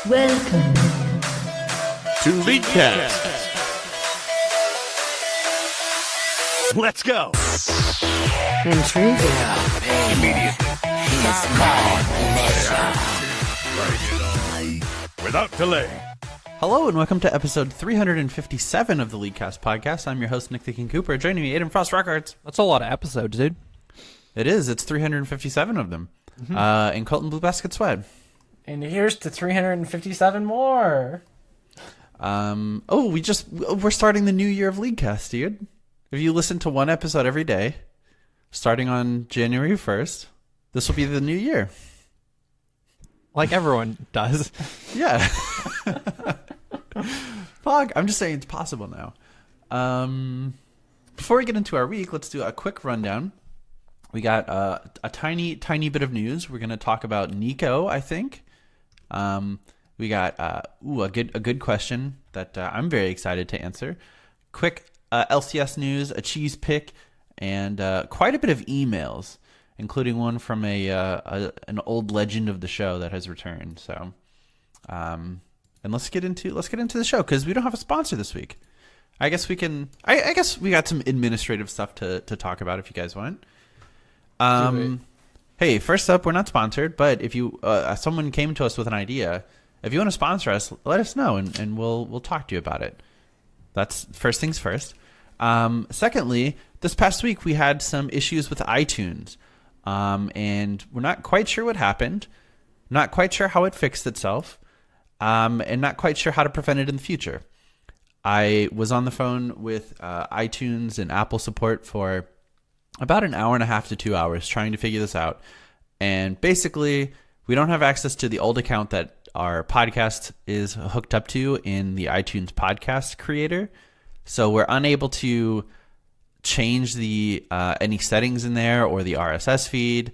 Welcome to Leadcast. Let's go. Intriguing. Without delay. Hello and welcome to episode 357 of the Leadcast podcast. I'm your host, Nick the King Cooper. Joining me, Aiden Frost Records. That's a lot of episodes, dude. It is. It's 357 of them. And Colton Blue Basket Sweat. And here's to 357 more. We're starting the new year of Leadcast, dude. If you listen to one episode every day, starting on January 1st, this will be the new year. Like everyone does. Yeah. Fuck, I'm just saying it's possible now. Before we get into our week, let's do a quick rundown. We got a tiny bit of news. We're going to talk about Neeko, I think. We got a good question that I'm very excited to answer. Quick LCS news, a cheese pick, and quite a bit of emails, including one from an old legend of the show that has returned. So, and let's get into the show because we don't have a sponsor this week. I guess we can. I guess we got some administrative stuff to talk about if you guys want. Hey, first up, we're not sponsored, but if you someone came to us with an idea, if you want to sponsor us, let us know and we'll talk to you about it. That's first things first. Secondly, this past week we had some issues with iTunes, and we're not quite sure what happened, not quite sure how it fixed itself, and not quite sure how to prevent it in the future. I was on the phone with iTunes and Apple support for about an hour and a half to 2 hours trying to figure this out. And basically, we don't have access to the old account that our podcast is hooked up to in the iTunes podcast creator. So we're unable to change the any settings in there or the RSS feed.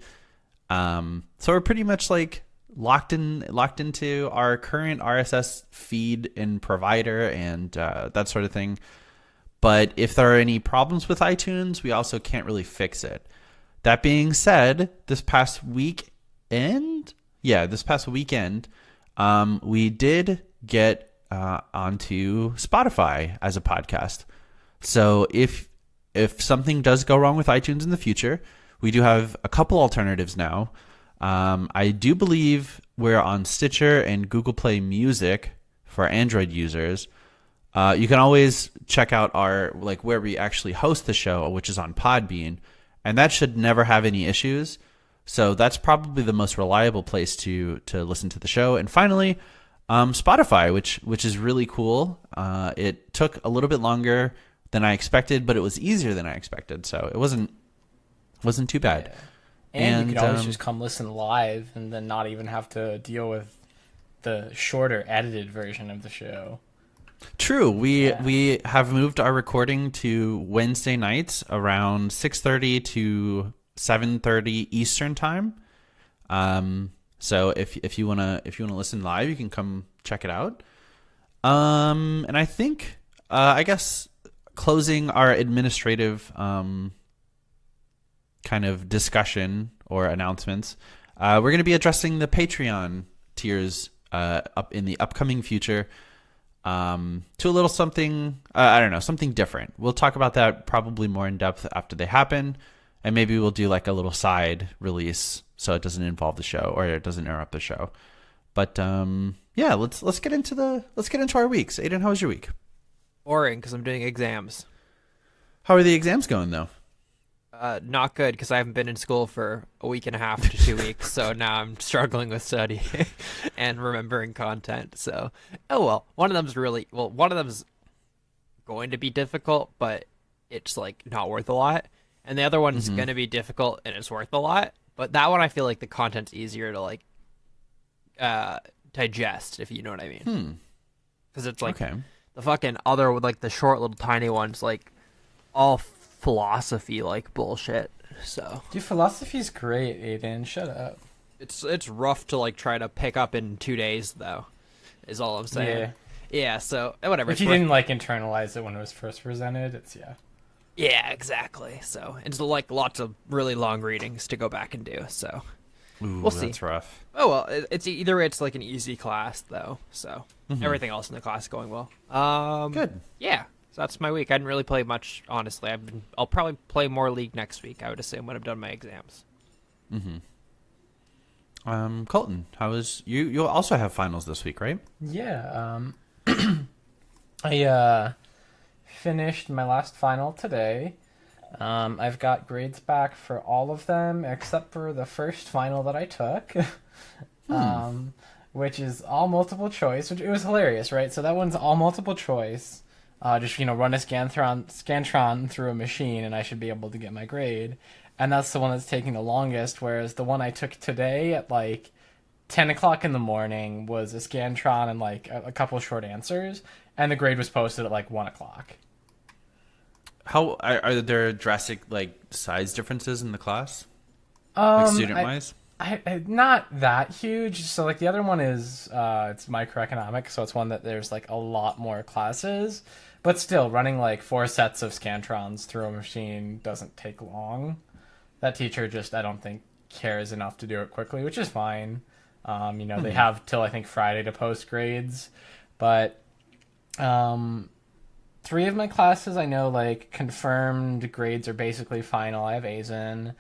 So we're pretty much like locked into our current RSS feed and provider and that sort of thing. But if there are any problems with iTunes, we also can't really fix it. That being said, this past weekend, we did get onto Spotify as a podcast. So if something does go wrong with iTunes in the future, we do have a couple alternatives now. I do believe we're on Stitcher and Google Play Music for Android users. You can always check out our where we actually host the show, which is on Podbean, and that should never have any issues. So that's probably the most reliable place to listen to the show. And finally, Spotify, which is really cool. It took a little bit longer than I expected, but it was easier than I expected, so it wasn't too bad. Yeah. And you could always just come listen live and then not even have to deal with the shorter edited version of the show. True. We have moved our recording to Wednesday nights around 6:30 to 7:30 Eastern time. So if you wanna listen live, you can come check it out. And I think I guess closing our administrative kind of discussion or announcements, we're going to be addressing the Patreon tiers up in the upcoming future. To a little something, I don't know, something different. We'll talk about that probably more in depth after they happen, and maybe we'll do like a little side release so it doesn't involve the show or it doesn't interrupt the show. But let's get into our weeks. Aiden, how was your week? Boring because I'm doing exams. How are the exams going though? Not good because I haven't been in school for a week and a half to 2 weeks, so now I'm struggling with studying and remembering content. So, one of them's going to be difficult, but it's like not worth a lot, and the other one's going to be difficult and it's worth a lot. But that one I feel like the content's easier to like digest, if you know what I mean. Because it's like the fucking other with like the short little tiny ones, like all philosophy like bullshit. So Dude, philosophy's great, Aiden. Shut up. It's rough to like try to pick up in 2 days though, is all I'm saying. Yeah, so whatever. If you didn't like internalize it when it was first presented, it's Yeah, exactly. So it's like lots of really long readings to go back and do. So Ooh, We'll see. That's rough. Oh well, it's either it's like an easy class though, so everything else in the class is going well. Good. Yeah, so that's my week. I didn't really play much, honestly. I'll probably play more League next week, I would assume, when I've done my exams. Colton, how was you? You'll also have finals this week, right? Yeah. I finished my last final today. I've got grades back for all of them except for the first final that I took, which is all multiple choice, which it was hilarious, right? So that one's all multiple choice. Just run a scantron through a machine, and I should be able to get my grade. And that's the one that's taking the longest. Whereas the one I took today at like 10 o'clock in the morning was a scantron and like a couple short answers, and the grade was posted at like 1 o'clock. How are there drastic like size differences in the class, like student wise? I not that huge. So like the other one is it's microeconomics, so it's one that there's like a lot more classes, but still running like 4 sets of scantrons through a machine doesn't take long. That teacher just, I don't think, cares enough to do it quickly, which is fine. They have till I think Friday to post grades, but 3 of my classes I know like confirmed grades are basically final. I have A's in.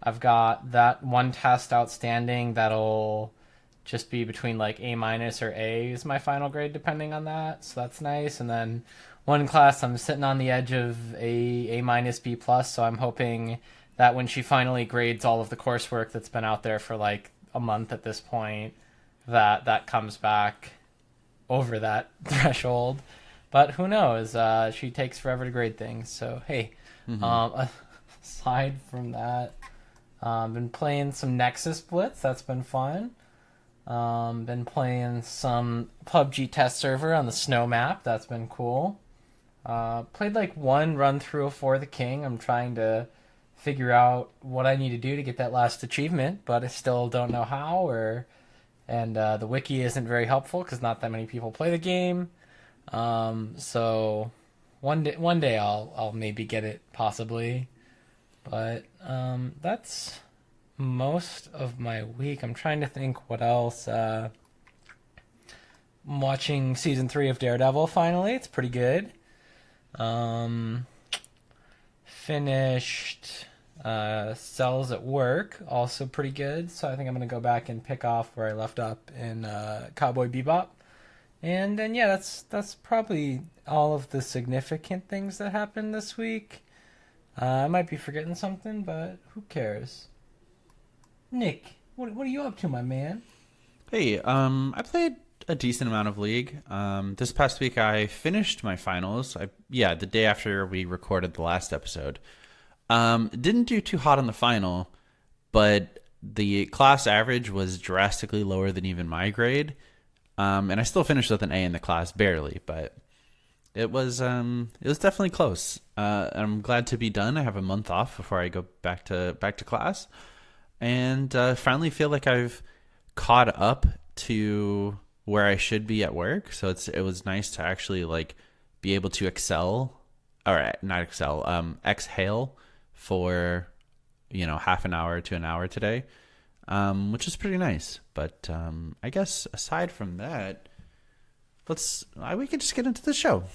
I've got that one test outstanding that'll just be between like A- or A is my final grade depending on that, so that's nice. And then one class I'm sitting on the edge of A- B+, so I'm hoping that when she finally grades all of the coursework that's been out there for like a month at this point, that comes back over that threshold. But who knows? She takes forever to grade things. So hey, aside from that, been playing some Nexus Blitz. That's been fun. Been playing some PUBG test server on the snow map. That's been cool. Played like one run through of For the King. I'm trying to figure out what I need to do to get that last achievement, but I still don't know how. And the wiki isn't very helpful because not that many people play the game. So one day I'll maybe get it possibly, but that's most of my week. I'm trying to think what else. I'm watching season 3 of Daredevil finally. It's pretty good. Finished Cells at Work, also pretty good. So I think I'm gonna go back and pick off where I left up in Cowboy Bebop. And then yeah, that's probably all of the significant things that happened this week. I might be forgetting something, but who cares? Nick, what are you up to, my man? Hey, I played a decent amount of League. This past week I finished my finals. The day after we recorded the last episode. Didn't do too hot on the final, but the class average was drastically lower than even my grade. And I still finished with an A in the class, barely, but it was definitely close. I'm glad to be done. I have a month off before I go back to class, and finally feel like I've caught up to where I should be at work. So it was nice to actually like be able to exhale for half an hour to an hour today. Which is pretty nice. But I guess aside from that, we can just get into the show.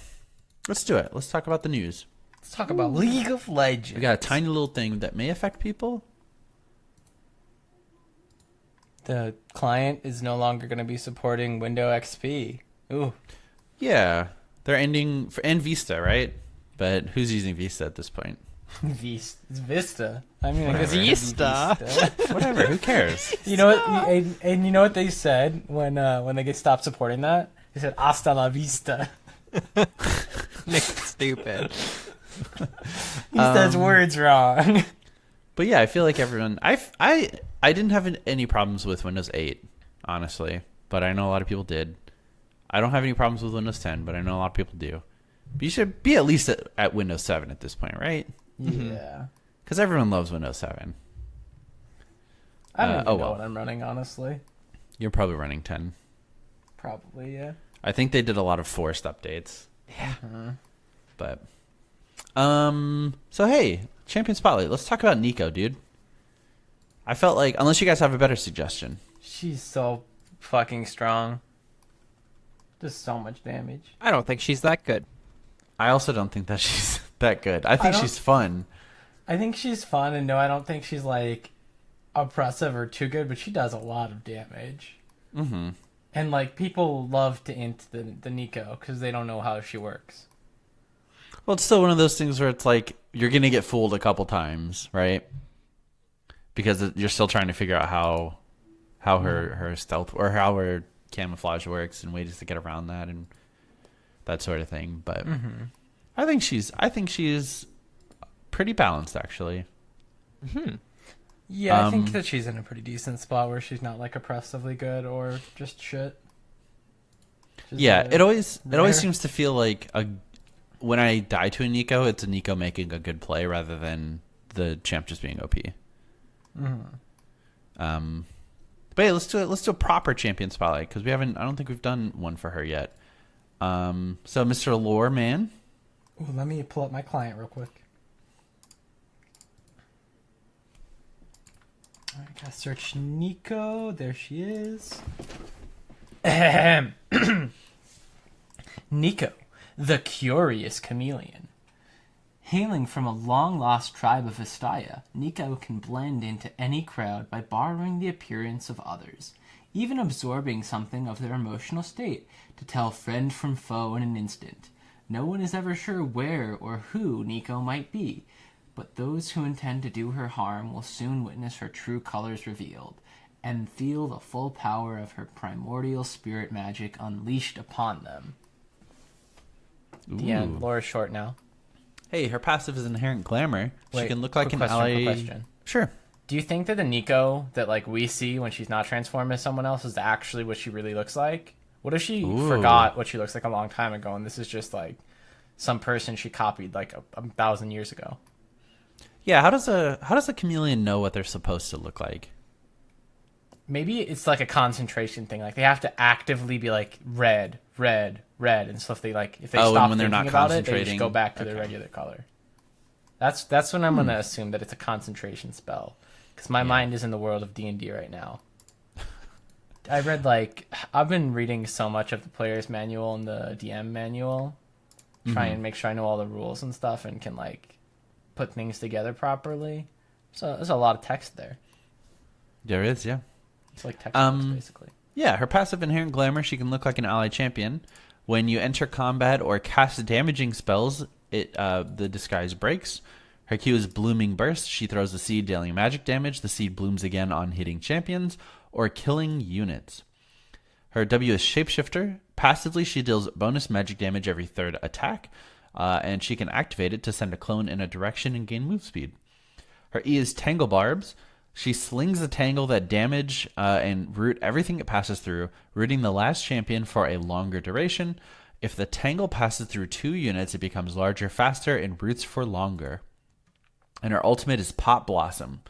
Let's do it. Let's talk about the news. Let's talk about League of Legends. We got a tiny little thing that may affect people. The client is no longer going to be supporting Windows XP. Ooh. Yeah, they're ending and Vista, right? But who's using Vista at this point? It's Vista. I mean, I guess Vista. Whatever. Who cares? You know what? And you know what they said when they get stopped supporting that? They said "Hasta la vista." Nick's stupid. He says words wrong. But yeah, I feel like everyone. I didn't have any problems with Windows 8, honestly, but I know a lot of people did. I don't have any problems with Windows 10, but I know a lot of people do. But you should be at least at Windows 7 at this point, right? Yeah. Because everyone loves Windows 7. I don't even know what I'm running, honestly. You're probably running 10. Probably, yeah. I think they did a lot of forced updates. Yeah. But, so hey, Champion Spotlight. Let's talk about Neeko, dude. I felt like, unless you guys have a better suggestion. She's so fucking strong. Just so much damage. I don't think she's that good. I also don't think that she's that good. I think don't- she's fun. I think she's fun, and no, I don't think she's like oppressive or too good, but she does a lot of damage. Mm-hmm. And like people love to int the Neeko because they don't know how she works. Well, it's still one of those things where it's like you're gonna get fooled a couple times, right? Because you're still trying to figure out how her stealth or how her camouflage works and ways to get around that and that sort of thing. But I think she's pretty balanced, actually. Yeah, I think that she's in a pretty decent spot where she's not like oppressively good or just shit. Just Yeah, like, it always rare. seems to feel like when I die to a Neeko, it's a Neeko making a good play rather than the champ just being OP. But hey, let's do a proper champion spotlight because I don't think we've done one for her yet. So Mr. Lore Man. Ooh, let me pull up my client real quick. I gotta search Neeko. There she is. Ahem. Neeko, the Curious Chameleon. Hailing from a long-lost tribe of Vistaya, Neeko can blend into any crowd by borrowing the appearance of others, even absorbing something of their emotional state to tell friend from foe in an instant. No one is ever sure where or who Neeko might be, but those who intend to do her harm will soon witness her true colors revealed, and feel the full power of her primordial spirit magic unleashed upon them. The end. Ooh. Laura's short now. Hey, her passive is inherent glamour. She Wait, can look like quick an question, ally. quick question. Sure. Do you think that the Neeko that like we see when she's not transformed as someone else is actually what she really looks like? What if she forgot what she looks like a long time ago, and this is just like some person she copied like a 1,000 years ago? Yeah. How does a chameleon know what they're supposed to look like? Maybe it's like a concentration thing. Like they have to actively be like red, red, red, and so if they stop when thinking they're not about it, they just concentrating. go back to their Okay. regular color. That's when I'm gonna assume that it's a concentration spell, because my mind is in the world of D&D right now. I read I've been reading so much of the player's manual and the DM manual, trying to make sure I know all the rules and stuff and can like put things together properly. So there's a lot of text there. There is, yeah. It's like textbooks basically. Yeah, her passive inherent glamour, she can look like an ally champion. When you enter combat or cast damaging spells, the disguise breaks. Her Q is Blooming Burst. She throws a seed dealing magic damage. The seed blooms again on hitting champions or killing units. Her W is Shapeshifter. Passively, she deals bonus magic damage every third attack, and she can activate it to send a clone in a direction and gain move speed. Her E is Tangle Barbs. She slings a tangle that damage and root everything it passes through, rooting the last champion for a longer duration. If the tangle passes through 2 units, it becomes larger, faster, and roots for longer. And her ultimate is Pop Blossom.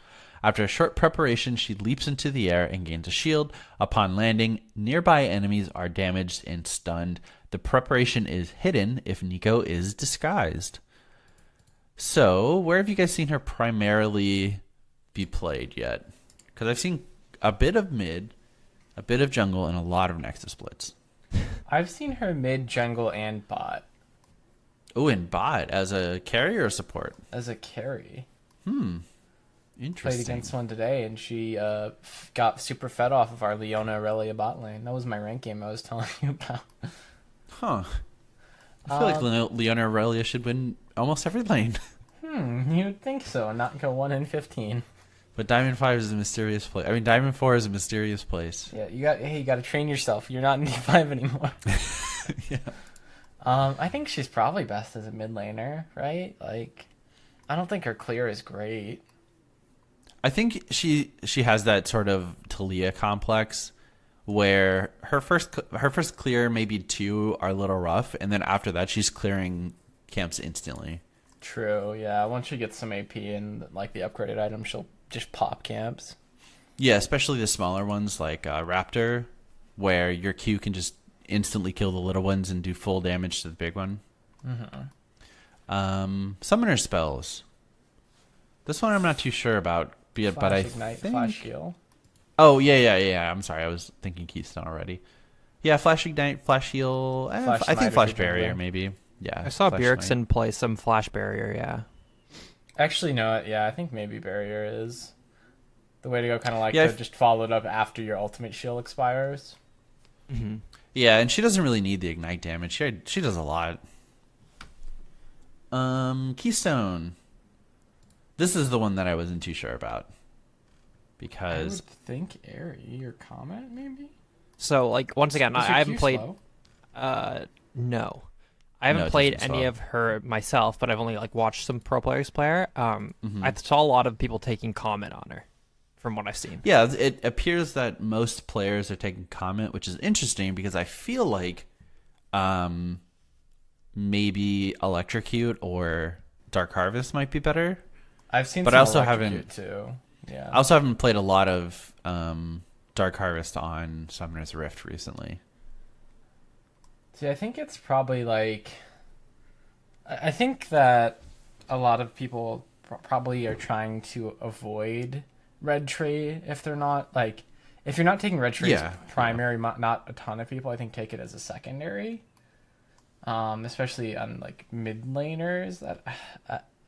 After a short preparation, she leaps into the air and gains a shield. Upon landing, nearby enemies are damaged and stunned. The preparation is hidden if Neeko is disguised. So, where have you guys seen her primarily be played yet? Because I've seen a bit of mid, a bit of jungle, and a lot of Nexus splits. I've seen her mid, jungle, and bot Oh, and bot as a carrier or support. as a carry. Interesting. Played against one today, and she got super fed off of our Leona Aurelia bot lane. That was my rank game I was telling you about. Huh. I feel like Leona Aurelia should win almost every lane. You'd think so, and not go 1 in 15. But Diamond 5 is a mysterious place. I mean, Diamond 4 is a mysterious place. Yeah, you got to train yourself. You're not in D5 anymore. Yeah. I think she's probably best as a mid laner, right? Like, I don't think her clear is great. I think she has that sort of Talia complex where her first clear, maybe 2, are a little rough, and then after that she's clearing camps instantly. True, yeah. Once she gets some AP and like the upgraded items, she'll just pop camps. Yeah, especially the smaller ones like Raptor, where your Q can just instantly kill the little ones and do full damage to the big one. Summoner spells. This one I'm not too sure about but Flash I Ignite, think... Flash Heal. Oh, yeah. I'm sorry. I was thinking Keystone already. Yeah, Flash Ignite, Flash Heal. Flash I think Smite Flash if you're Barrier, jungler. maybe. Yeah. I saw Flash Bjergsen Smite. play some Flash Barrier, yeah. Actually, no, yeah, I think maybe Barrier is the way to go, kind of like Yeah, to just follow it up after your ultimate shield expires. Mm-hmm. Yeah, and she doesn't really need the Ignite damage. She does a lot. Keystone. This is the one that I wasn't too sure about. I Because... would think Airy or Comet, maybe? So, like, once again, Is your I haven't Q played... slow? No. I haven't No, it played doesn't any slow. of her myself, but I've only, like, watched some pro players play her. Mm-hmm. I saw a lot of people taking comment on her, from what I've seen. Yeah, it appears that most players are taking Comet, which is interesting because I feel like maybe Electrocute or Dark Harvest might be better. I've seen But some I also Electrocute haven't- too. Yeah. I also haven't played a lot of Dark Harvest on Summoner's Rift recently. See, I think it's probably like... I think that a lot of people probably are trying to avoid Red Tree if they're not, like... If you're not taking Red Tree Yeah, as primary, not a ton of people, I think take it as a secondary. Especially on, like, mid laners.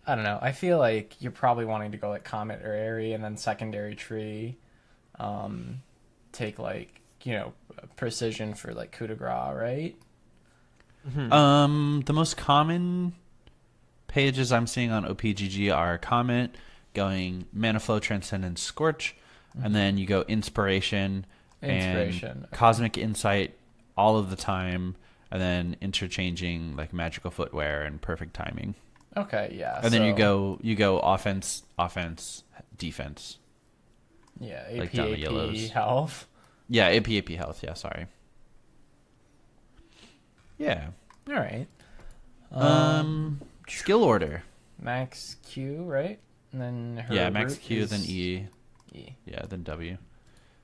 I don't know. I feel like you're probably wanting to go, like, Comet or Airy, and then secondary tree. Take, like, precision for, like, coup de grace, right? The most common pages I'm seeing on OPGG are Comet, going Mana Flow, Transcendence, Scorch, and then you go Inspiration, Inspiration, and okay. Cosmic Insight all of the time, and then interchanging like Magical Footwear and Perfect Timing. Okay, yeah. And then so, you go offense, defense. yeah, like AP, down the AP, yellows. health. Yeah, AP health. Yeah, sorry. Yeah. All right. Skill order. Max Q, right? And then her Yeah, max root Q, is then E. E. Yeah, then W.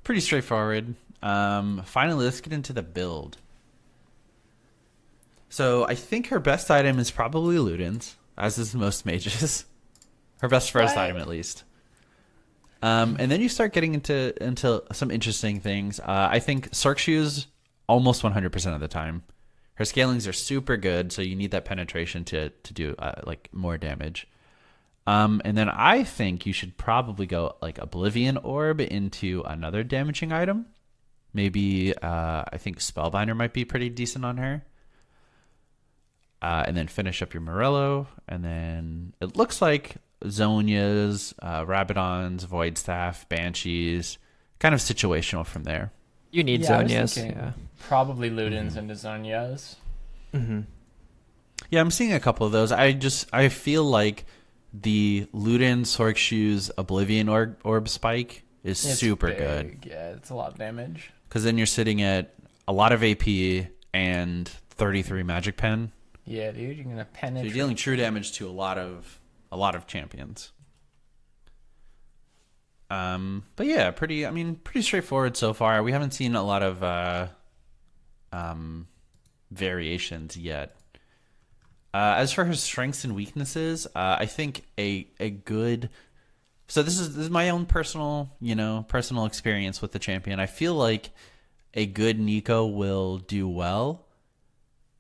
Pretty straightforward. Finally, let's get into the build. So I think her best item is probably Ludens, as is most mages. Her best first What? item, at least. And then you start getting into some interesting things. I think Sork Shoes almost 100% of the time. Her scalings are super good, so you need that penetration to do like more damage. And then I think you should probably go like Oblivion Orb into another damaging item. Maybe I think Spellbinder might be pretty decent on her. And then finish up your Morello, and then it looks like Zonias, Rabadons, Void Staff, Banshees, kind of situational from there. You need Yeah, I was Zonias. thinking Yeah. Probably Ludens into Zonias. Mm-hmm. Yeah, I'm seeing a couple of those. I feel like the Luden, Sork Shoes, Oblivion Orb spike is It's super big. good. Yeah, it's a lot of damage. Because then you're sitting at a lot of AP and 33 Magic Pen. Yeah, dude, you're gonna So penetrate. you're dealing true damage to a lot of champions. But yeah, pretty straightforward so far. We haven't seen a lot of variations yet. As for her strengths and weaknesses, I think a good. So this is my own personal experience with the champion. I feel like a good Neeko will do well,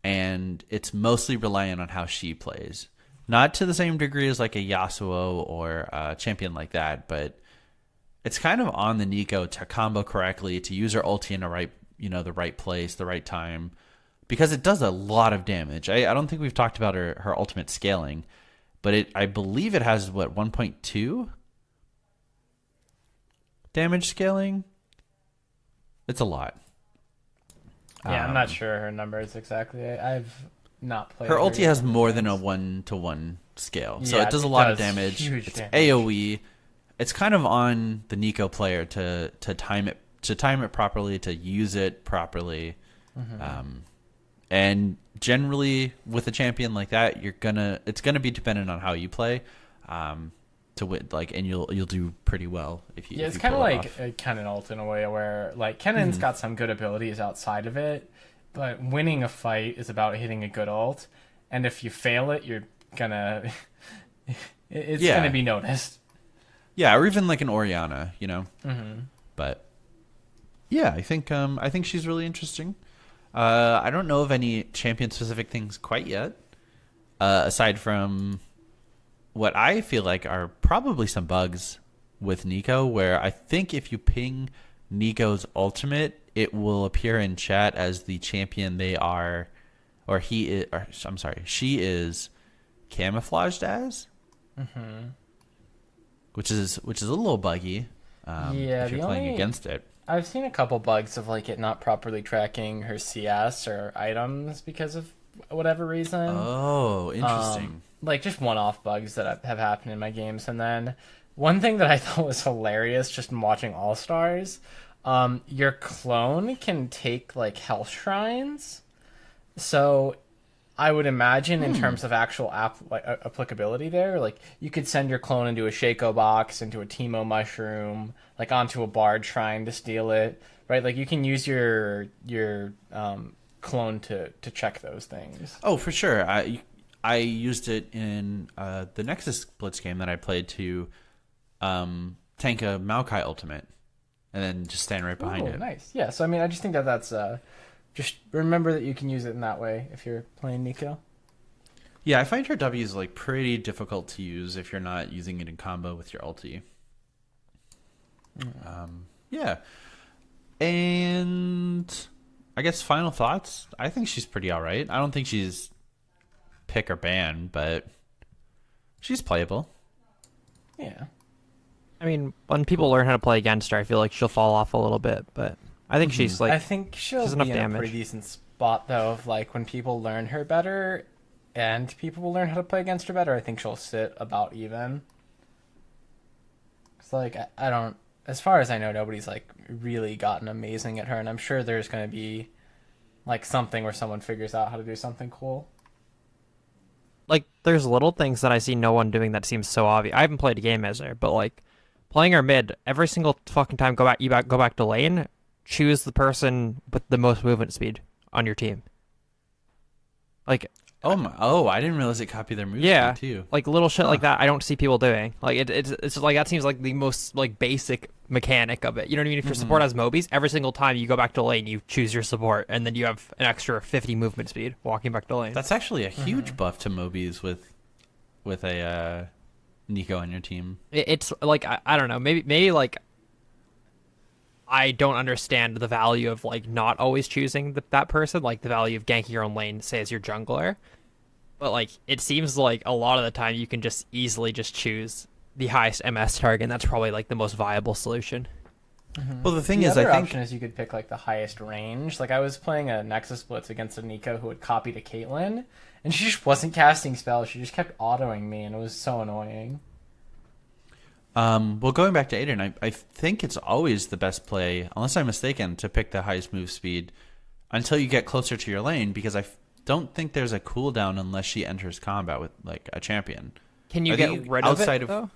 and it's mostly reliant on how she plays. Not to the same degree as like a Yasuo or a champion like that, but it's kind of on the Neeko to combo correctly, to use her ulti in the right place, the right time, because it does a lot of damage. I don't think we've talked about her ultimate scaling, but I believe it has 1.2 damage scaling. It's a lot. Yeah, I'm not sure her numbers exactly. I've not played. Her ulti has yet. more than a 1-to-1 scale, so Yeah, it does a it lot of does damage. huge It's damage. AoE. It's kind of on the Neeko player to time it properly, to use it properly. And generally with a champion like that, it's gonna be dependent on how you play. To win, and you'll do pretty well if you. Yeah, if it's you kind of pull it like off. a Kennen ult in a way where, like, Kennen's got some good abilities outside of it, but winning a fight is about hitting a good ult, and if you fail it, you're gonna... it's Yeah. gonna be noticed. Yeah, or even like an Oriana, you know. Mm-hmm. But yeah, I think she's really interesting. I don't know of any champion specific things quite yet, aside from what I feel like are probably some bugs with Neeko, where I think if you ping Neeko's ultimate, it will appear in chat as the champion they are, or he is. Or, I'm sorry, she is camouflaged as, which is a little buggy. Yeah, if you're playing against it. I've seen a couple bugs of like it not properly tracking her CS or items because of whatever reason. Oh, interesting. Like just one-off bugs that have happened in my games. And then one thing that I thought was hilarious just in watching All Stars, your clone can take like health shrines. So I would imagine in terms of actual applicability there, like you could send your clone into a Shaco box, into a Teemo mushroom, like onto a Bard shrine to steal it, right? Like you can use your clone to check those things. Oh, for sure. I used it in the Nexus Blitz game that I played to tank a Maokai ultimate, and then just stand right behind it. Nice. Yeah. So I mean, I just think that's just remember that you can use it in that way if you're playing Neeko. Yeah, I find her W's like pretty difficult to use if you're not using it in combo with your ulti. Yeah. And I guess final thoughts. I think she's pretty all right. I don't think she's pick or ban, but she's playable. Yeah. I mean, when people learn how to play against her, I feel like she'll fall off a little bit, but I think she's like, I think she'll has be enough in damage. a pretty decent spot though. Of like when people learn her better, and people will learn how to play against her better. I think she'll sit about even. It's like I don't, as far as I know, nobody's like really gotten amazing at her, and I'm sure there's going to be like something where someone figures out how to do something cool. like there's little things that I see no one doing that seems so obvious. I haven't played a game as her, but like playing her mid every single fucking time. Go back to lane. Choose the person with the most movement speed on your team. Like, I didn't realize it copied their move yeah, speed too. like little shit like that. I don't see people doing. Like it's like that seems like the most like basic mechanic of it. You know what I mean? If your support has Mobies, every single time you go back to lane, you choose your support, and then you have an extra 50 movement speed walking back to lane. That's actually a huge buff to Mobies with a Neeko on your team. It's like I don't know. Maybe like I don't understand the value of like not always choosing that person, like the value of ganking your own lane, say as your jungler. But like it seems like a lot of the time you can just easily just choose the highest MS target, and that's probably like the most viable solution. Well, the thing The is, other I think option is you could pick like the highest range. Like I was playing a Nexus Blitz against a Neeko who had copied a Caitlyn, and she just wasn't casting spells. She just kept autoing me, and it was so annoying. well, going back to Aiden, I think it's always the best play, unless I'm mistaken, to pick the highest move speed until you get closer to your lane, because I don't think there's a cooldown unless she enters combat with like a champion. Can you I get think rid outside of it, of-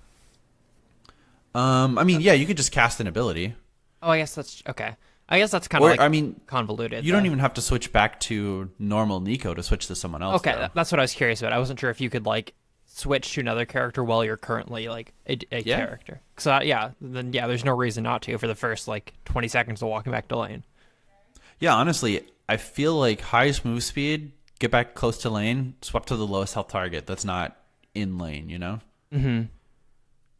though? I mean, yeah, you could just cast an ability. Oh, I guess that's okay. I guess that's kind of Or, like I mean, convoluted. you don't even have to switch back to normal Neeko to switch to someone else. Okay, though. that's what I was curious about. I wasn't sure if you could like switch to another character while you're currently like a Yeah. character. So then there's no reason not to for the first like 20 seconds of walking back to lane. Yeah, honestly, I feel like highest move speed, get back close to lane, swap to the lowest health target that's not in lane, you know?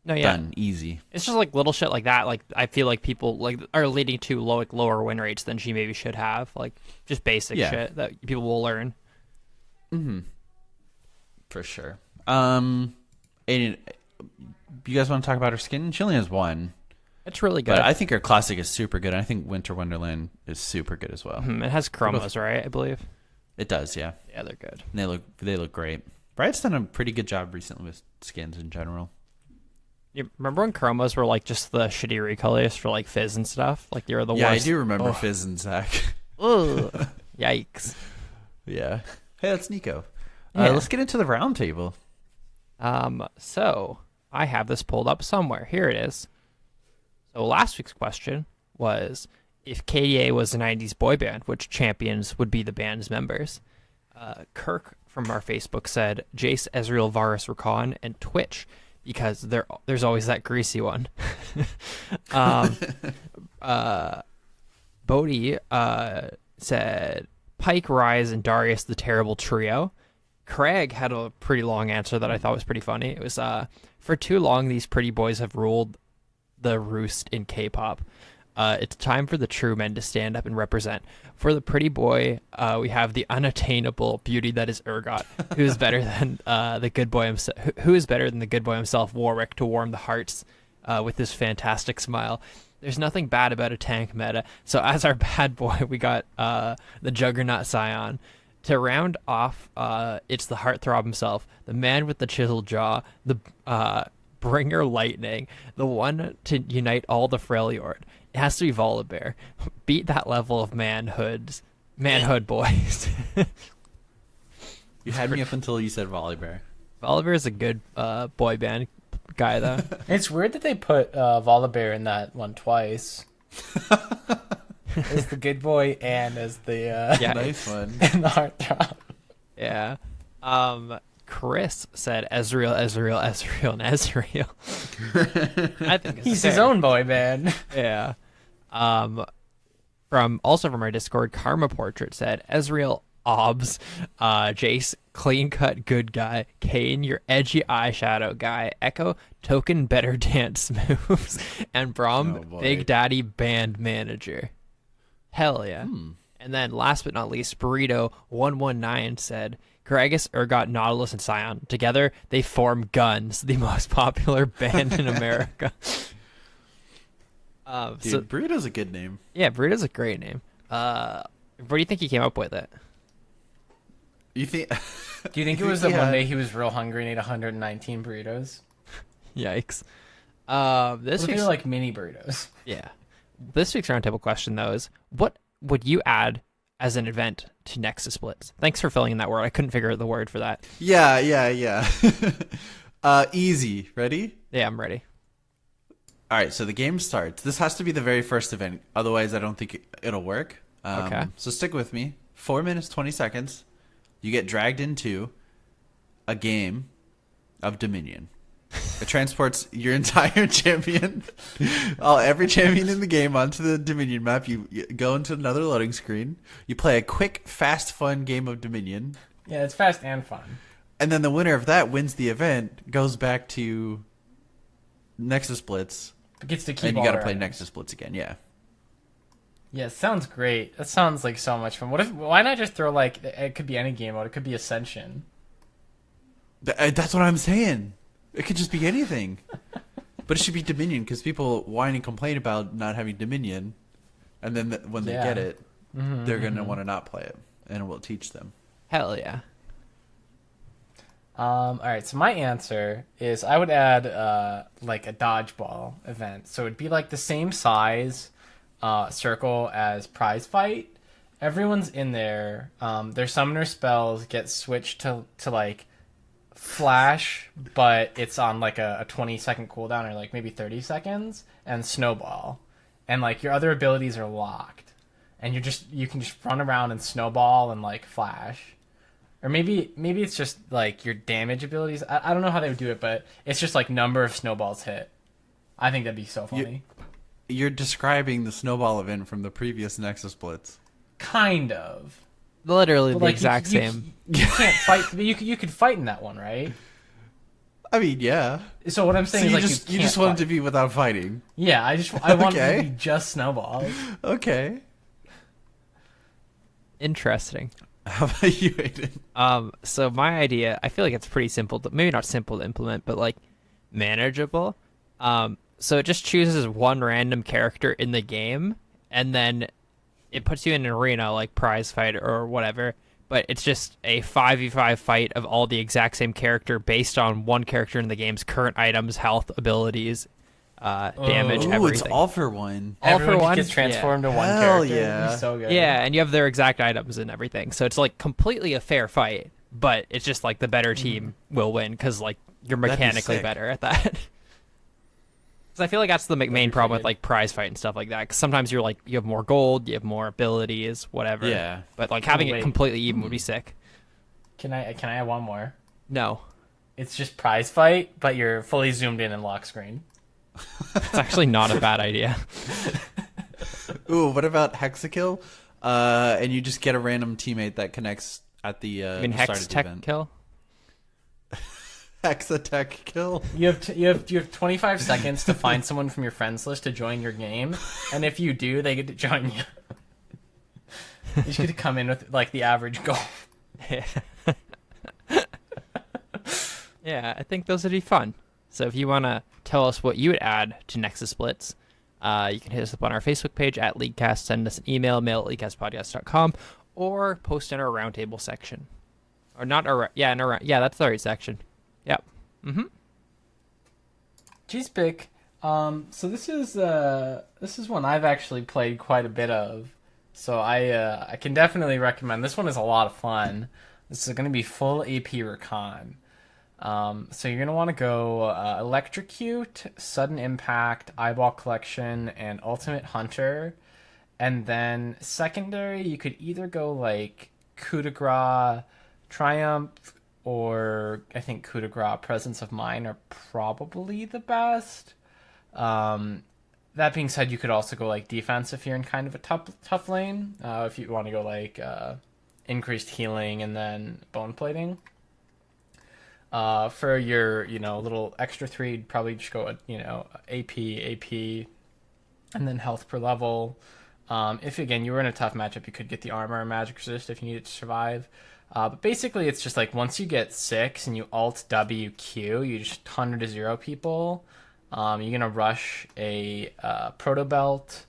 No, yeah. Done. Easy. It's just like little shit like that. Like I feel like people like are leading to lower win rates than she maybe should have. Like just basic shit that people will learn. For sure. Aiden, you guys want to talk about her skin? She only has one. It's really good. But I think her classic is super good. And I think Winter Wonderland is super good as well. It has chromos, right? I believe. It does, yeah. Yeah, they're good. And they look great. Riot's done a pretty good job recently with skins in general. You remember when chromos were like just the shitty recolors for like Fizz and stuff? Like they were the Yeah, worst. I do remember Fizz and Zac. Ugh. Yikes. Yeah. Hey, that's Neeko. Yeah. Let's get into the round table. So I have this pulled up somewhere. Here it is. So last week's question was, if KDA was a 90s boy band, which champions would be the band's members? Kirk from our Facebook said Jace, Ezreal, Varus, Rakan, and Twitch. because there's always that greasy one. um, Bodhi said Pike, Rise, and Darius the Terrible Trio. Craig had a pretty long answer that I thought was pretty funny. It was, for too long, these pretty boys have ruled the roost in K-pop. It's time for the true men to stand up and represent. For the pretty boy, we have the unattainable beauty that is Urgot, who is better than the good boy himself. Who is better than the good boy himself, Warwick, to warm the hearts with his fantastic smile. There's nothing bad about a tank meta. So as our bad boy, we got the Juggernaut Scion. To round off, it's the heartthrob himself, the man with the chiseled jaw, the bringer lightning, the one to unite all the Freljord. It has to be Volibear. Beat that level of manhood, boys. You had me up until you said Volibear. Volibear is a good boy band guy, though. It's weird that they put Volibear in that one twice. As the good boy and as the Yeah. Nice one. and the heartthrob. Yeah. Chris said Ezreal, and Ezreal. I think it's He's fair. his own boy band. Yeah. From our Discord, Karma Portrait said Ezreal, Obs, Jace, clean cut good guy, Kane, your edgy eyeshadow guy, Echo, token better dance moves, and Braum, Oh, boy. Big Daddy band manager. Hell yeah. And then last but not least, Burrito119 said Gragas, Urgot, Nautilus, and Scion. Together, they form Guns, the most popular band in America. Dude, Burrito's a good name. Yeah, Burrito's a great name. Where do you think he came up with it? You think? Do you think it was the one day he was real hungry and ate 119 burritos? Yikes. This Well, they week's were like mini burritos. yeah. This week's roundtable question though is what would you add as an event to Nexus Splits? Thanks for filling in that word. I couldn't figure out the word for that. Yeah. Easy. Ready? Yeah, I'm ready. All right. So the game starts. This has to be the very first event. Otherwise, I don't think it'll work. Okay. So stick with me. 4 minutes, 20 seconds. You get dragged into a game of Dominion. It transports your entire champion, every champion in the game onto the Dominion map. You go into another loading screen. You play a quick, fast, fun game of Dominion. Yeah, it's fast and fun. And then the winner of that wins the event, goes back to Nexus Blitz. It gets to keep And you all got to their play items. Nexus Blitz again, yeah. Yeah, it sounds great. That sounds like so much fun. Why not just throw like it could be any game mode. It could be Ascension. That's what I'm saying. It could just be anything. But it should be Dominion, because people whine and complain about not having Dominion. And then when they get it, they're going to want to not play it. And it will teach them. Hell yeah. All right, so my answer is I would add like a dodgeball event. So it'd be like the same size circle as prize fight. Everyone's in there. Their summoner spells get switched to like flash, but it's on like a 20-second cooldown or like maybe 30 seconds, and snowball. And like your other abilities are locked. And you can just run around and snowball and like flash. Or maybe it's just like your damage abilities. I don't know how they would do it, but it's just like number of snowballs hit. I think that'd be so funny. You're describing the snowball event from the previous Nexus Blitz. Kind of. Literally But, the like, exact you, same. You can't fight. But you could fight in that one, right? I mean, yeah. So what I'm So saying you is like just you you just can't want it fight. to be without fighting. Yeah, I want it Okay. to be just snowballs. Okay. Interesting. How about you, Aiden? So my idea, I feel like it's pretty simple, maybe not simple to implement, but like manageable. So it just chooses one random character in the game, and then it puts you in an arena like prize fight or whatever. But it's just a 5v5 fight of all the exact same character based on one character in the game's current items, health, abilities, damage, Ooh, everything. it's all for one. All for Everyone one? gets transformed to one Hell character. yeah. It'd be so good. Yeah, and you have their exact items and everything. So it's like completely a fair fight, but it's just like the better team will win because like you're That'd be mechanically sick. better at that. Because I feel like that's the main problem with like prize fight and stuff like that. Because sometimes you're like you have more gold, you have more abilities, whatever. Yeah. But like having it wait. completely even would be sick. Can I add one more? No. it's just prize fight, but you're fully zoomed in and lock screen. It's actually not a bad idea. Ooh, what about Hexakill? And you just get a random teammate that connects at the, I mean, the start Hex of the Tech event. Kill? Hexatech kill. You have 25 seconds to find someone from your friends list to join your game, and if you do, they get to join you. You just get to come in with like the average goal. Yeah, I think those would be fun. So if you want to tell us what you would add to Nexus Splits, you can hit us up on our Facebook page at LeagueCast, send us an email, mail@leaguecastpodcast.com, or post in our roundtable section. Or not our, yeah, that's the right section. Yep. Mm-hmm. Cheese pick. So this is one I've actually played quite a bit of. So I can definitely recommend. This one is a lot of fun. This is going to be full AP Recon. So you're going to want to go Electrocute, Sudden Impact, Eyeball Collection, and Ultimate Hunter. And then secondary, you could either go like Coup de Grace, Triumph, or I think Coup de Grace, Presence of Mind are probably the best. That being said, you could also go like defense if you're in kind of a tough lane. If you want to go like increased healing and then bone plating. For your little extra 3, you'd probably just go AP, and then health per level. If again you were in a tough matchup, you could get the armor or magic resist if you needed to survive. But basically, it's just like once you get 6 and you alt WQ, you just 100 to 0 people. You're gonna rush a proto belt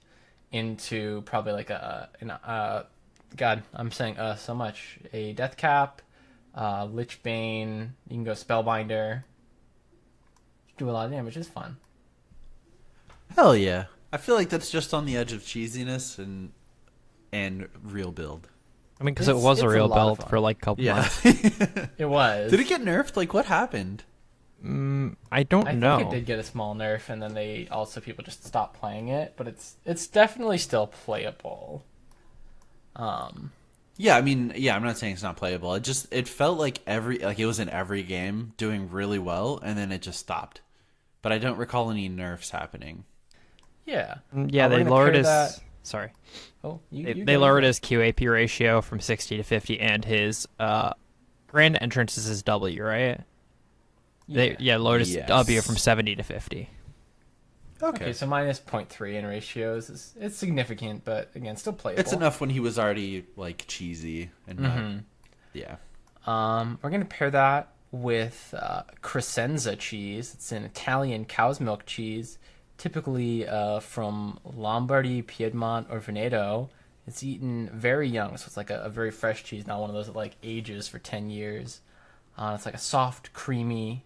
into probably like God, I'm saying so much. A death cap, Lich Bane. You can go Spellbinder. Do a lot of damage. It's fun. Hell yeah! I feel like that's just on the edge of cheesiness and real build. I mean, because it was a real build for like a couple months. It was. Did it get nerfed? Like, what happened? I don't know. I think it did get a small nerf, and then people just stopped playing it. But it's definitely still playable. Yeah, I mean, I'm not saying it's not playable. It felt like it was in every game doing really well, and then it just stopped. But I don't recall any nerfs happening. Yeah. Yeah, they lowered his. Sorry. Oh, they lowered his QAP ratio from 60 to 50, and his grand entrance is his W, right? Yeah. They lowered his W from 70 to 50. Okay, so minus 0.3 in ratios it's significant, but again, still playable. It's enough when he was already like cheesy and not, yeah. We're gonna pair that with Crescenza cheese. It's an Italian cow's milk cheese, typically from Lombardy, Piedmont, or Veneto. It's eaten very young, so it's like a very fresh cheese, not one of those that like ages for 10 years. It's like a soft, creamy,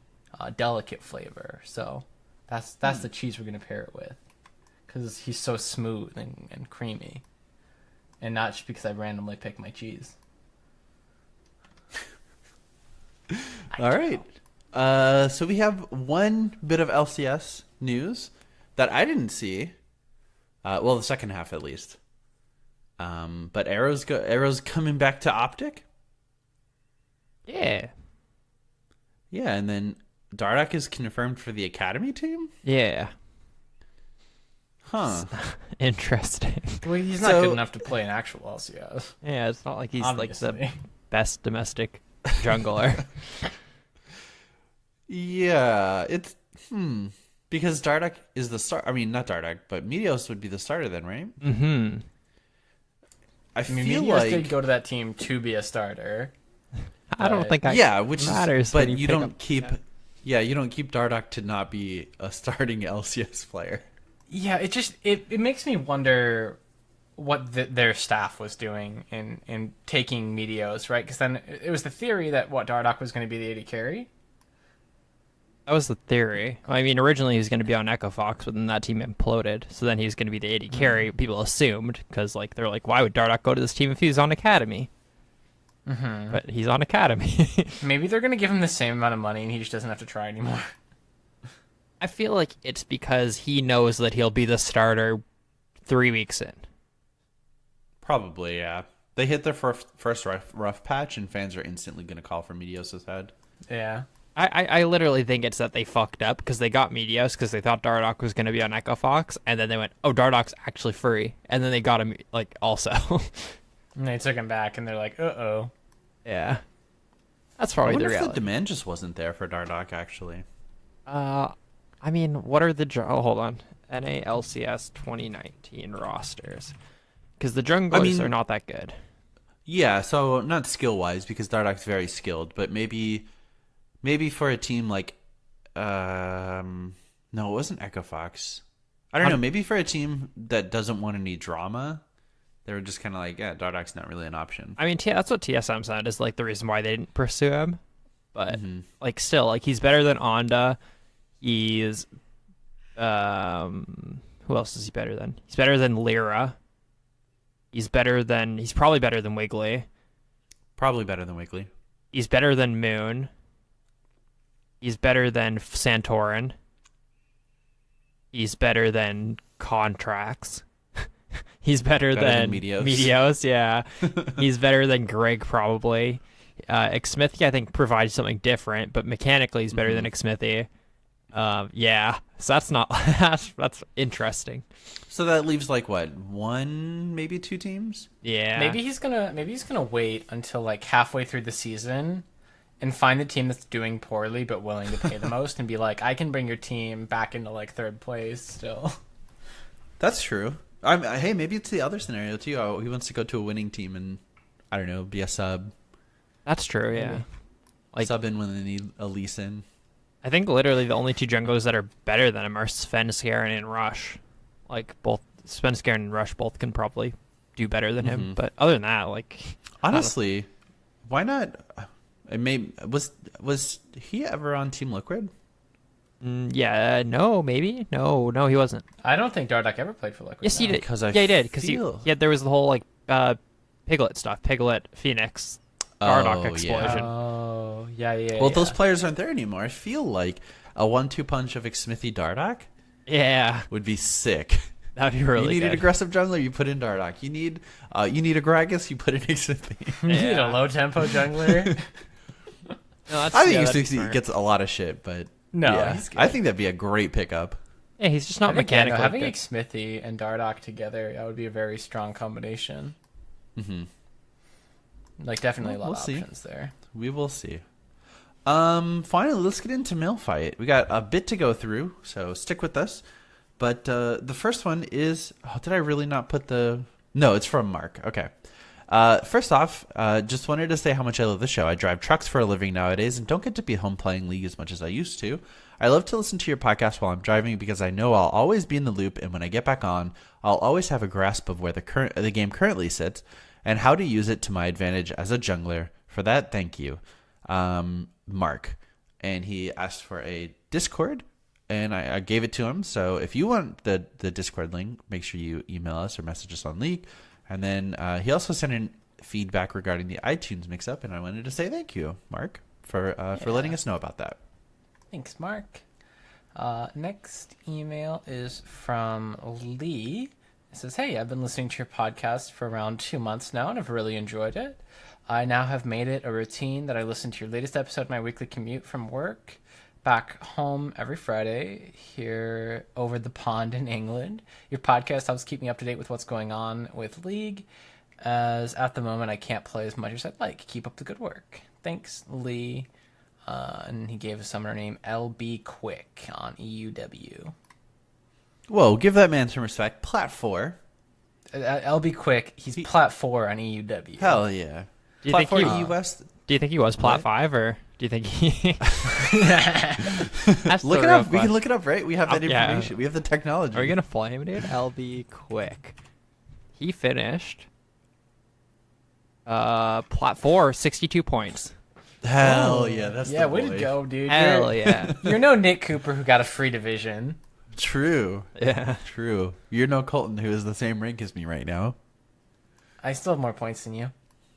delicate flavor. So that's the cheese we're gonna pair it with, because he's so smooth and creamy, and not just because I randomly pick my cheese. All right. So we have one bit of LCS news that I didn't see. Well, the second half at least. But Arrow's coming back to Optic. Yeah. Yeah, and then Dardak is confirmed for the Academy team? Yeah. Huh. Interesting. Well, he's not good enough to play an actual LCS. Yeah, it's not like he's Obviously. like the best domestic jungler. Yeah, it's because Dardak is the start. I mean, not Dardak, but Meteos would be the starter then, right? Mm-hmm. I mean, feel Meteos like did go to that team to be a starter. I don't think which matters. is, but when you pick don't up- keep. Yeah, you don't keep Dardak to not be a starting LCS player. Yeah, it makes me wonder what their staff was doing in taking Meteos, right? Because then it was the theory that Dardock was going to be the AD carry. That was the theory. I mean, originally he was going to be on Echo Fox, but then that team imploded. So then he was going to be the AD carry. People assumed, because like they're like, why would Dardock go to this team if he was on Academy? Mm-hmm. But he's on Academy. Maybe they're going to give him the same amount of money and he just doesn't have to try anymore. I feel like it's because he knows that he'll be the starter 3 weeks in. Probably, yeah. They hit their first rough patch, and fans are instantly going to call for Meteos' head. Yeah. I literally think it's that they fucked up because they got Meteos because they thought Dardoch was going to be on Echo Fox, and then they went, oh, Dardoch's actually free, and then they got him like also. And they took him back, and they're like, uh-oh. Yeah, that's I probably wonder the if the reality. demand just wasn't there for Dardoch, actually. I mean, what are the oh, hold on, NALCS 2019 rosters? Because the junglers are not that good. Yeah, so not skill-wise, because Dardoch's very skilled, but maybe for a team like... no, it wasn't Echo Fox. I don't know, maybe for a team that doesn't want any drama, they were just kind of like, yeah, Dardoch's not really an option. I mean, that's what TSM said is like the reason why they didn't pursue him. But like, still, like he's better than Onda. He's who else is he better than? He's better than Lyra. He's probably better than Wiggly. Probably better than Wiggly. He's better than Moon. He's better than Santorin. He's better than Contracts. He's better than Meteos, yeah. He's better than Greg, probably. Xmithy, I think, provides something different, but mechanically he's better than Xmithy. Yeah, so that's not that's interesting. So that leaves like what, one, maybe two teams? Yeah, Maybe he's gonna wait until like halfway through the season and find the team that's doing poorly but willing to pay the most and be like, I can bring your team back into like third place still. That's true. Hey, maybe it's the other scenario too. Oh, he wants to go to a winning team and, I don't know, be a sub. that's true. Yeah, like Sub in when they need a lease in. I think literally the only two junglers that are better than him are Svenskeren and Rush. Like both Svenskeren and Rush both can probably do better than him, but other than that, like Honestly, why not? Was he ever on Team Liquid? yeah, no, maybe no, he wasn't. I don't think Dardoch ever played for Liquid. Yes, he no. did. Because I yeah, he did. Because feel- there was the whole like Piglet stuff. Piglet, Phoenix, Dardoch explosion. Oh, yeah. Well, those players aren't there anymore. I feel like a 1-2 punch of Xmithy Dardoch Yeah, would be sick. that'd be really You need good. an aggressive jungler, you put in Dardoch. You need a Gragas, you put in Xmithy. You need a low tempo jungler. No, that's, I think yeah, that'd be Xmithy smart. gets a lot of shit, but No, yeah, he's good. I think that'd be a great pickup. Yeah, he's just not I think, yeah, no, mechanically having good. Xmithy and Dardoch together, that would be a very strong combination. Mm-hmm. Like, definitely a lot We'll of see. options there. We will see. Finally, let's get into Mill Fight. We got a bit to go through, so stick with us. But the first one is... Oh, did I really not put the... No, it's from Mark. Okay. First off, just wanted to say how much I love the show. I drive trucks for a living nowadays and don't get to be home playing League as much as I used to. I love to listen to your podcast while I'm driving because I know I'll always be in the loop, and when I get back on, I'll always have a grasp of where the game currently sits and how to use it to my advantage as a jungler. For that, thank you, Mark. And he asked for a Discord, and I gave it to him. So if you want the Discord link, make sure you email us or message us on League. And then he also sent in feedback regarding the iTunes mix-up, and I wanted to say thank you, Mark, for letting us know about that. Thanks, Mark. Next email is from Lee. It says, hey, I've been listening to your podcast for around 2 months now, and I've really enjoyed it. I now have made it a routine that I listen to your latest episode of my weekly commute from work back home every Friday here over the pond in England. Your podcast helps keep me up to date with what's going on with League, as at the moment I can't play as much as I'd like. Keep up the good work. Thanks, Lee. And he gave a summoner name LB Quick on EUW. Whoa, give that man some respect. Plat 4. LB Quick, he's Plat 4 on EUW. Hell yeah. Do you Plat think 4 he- US. Do you think he was Plat 5, or do you think he... That's Look the it real up. We can question. look it up, right? We have that Yeah. information. We have the technology. Are we gonna flame, dude? LB Quick. He finished Plat 4, 62 points. Hell yeah, that's Yeah, the way boy. to go, dude. Hell yeah. You're no Nick Cooper who got a free division. True. Yeah. True. You're no Colton, who is the same rank as me right now. I still have more points than you.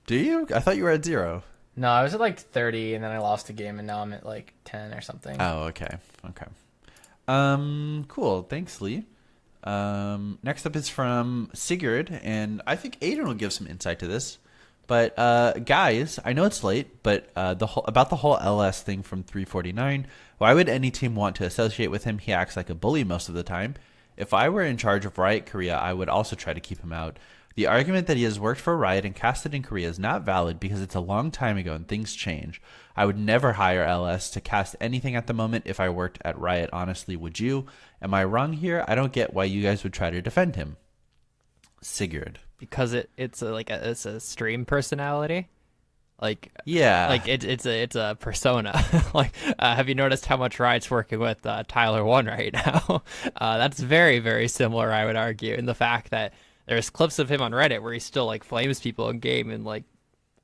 Do you? I thought you were at 0. No, I was at like 30, and then I lost a game, and now I'm at like 10 or something. Oh, okay. Okay. Cool. Thanks, Lee. Next up is from Sigurd, and I think Aiden will give some insight to this. But guys, I know it's late, but about the whole LS thing from 349, why would any team want to associate with him? He acts like a bully most of the time. If I were in charge of Riot Korea, I would also try to keep him out. The argument that he has worked for Riot and casted in Korea is not valid because it's a long time ago and things change. I would never hire LS to cast anything at the moment if I worked at Riot. Honestly, would you? Am I wrong here? I don't get why you guys would try to defend him. Sigurd. Because it's a stream personality. Like Yeah. like it's a persona. Like have you noticed how much Riot's working with Tyler 1 right now? That's very, very similar, I would argue, in the fact that there's clips of him on Reddit where he still like flames people in game, and like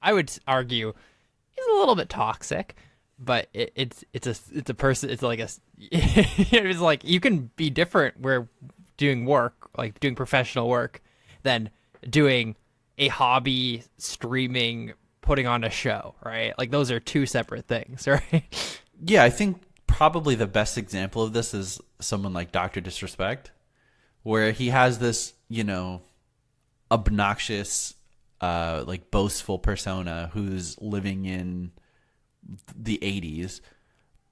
I would argue he's a little bit toxic, but it's a person. It's like it's like you can be different where doing work, like doing professional work, than doing a hobby, streaming, putting on a show, right? Like those are two separate things, right? Yeah, I think probably the best example of this is someone like Dr. Disrespect, where he has this, obnoxious, like boastful persona who's living in the 80s.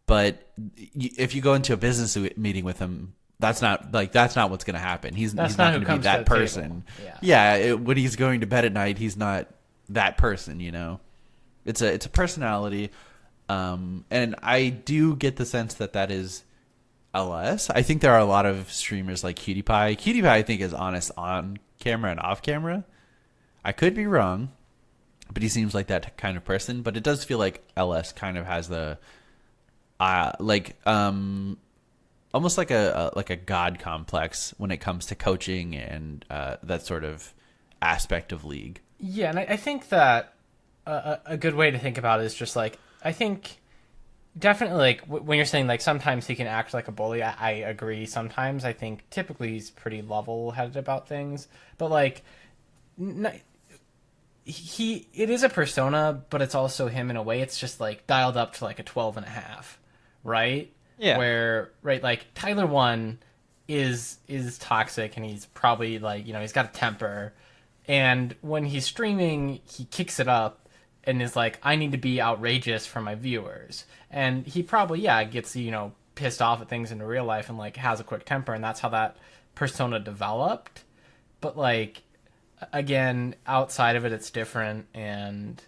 But if you go into a business meeting with him, that's not what's going to happen. He's not going to be that person. When he's going to bed at night, he's not that person. It's a personality, and I do get the sense that is LS. I think there are a lot of streamers like QtPie. QtPie, I think, is honest on camera and off camera. I could be wrong, but he seems like that kind of person. But it does feel like LS kind of has the almost like a god complex when it comes to coaching and that sort of aspect of League. Yeah, and I think that a good way to think about it is just like, I think definitely like when you're saying like sometimes he can act like a bully, I agree. Sometimes I think typically he's pretty level-headed about things, but like it is a persona, but it's also him in a way. It's just like dialed up to like a 12.5, right? Yeah. Where like Tyler 1 is toxic, and he's probably like, he's got a temper, and when he's streaming he kicks it up and is like, I need to be outrageous for my viewers, and he probably gets pissed off at things in real life and like has a quick temper, and that's how that persona developed. But like again, outside of it, it's different, and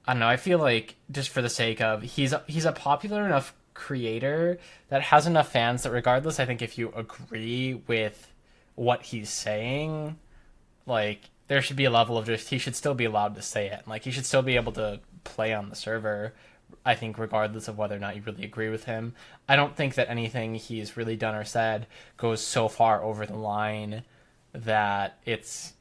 I don't know, I feel like just for the sake of he's a popular enough creator that has enough fans that regardless, I think if you agree with what he's saying, like there should be a level of just he should still be allowed to say it, like he should still be able to play on the server, I think, regardless of whether or not you really agree with him. I don't think that anything he's really done or said goes so far over the line that it's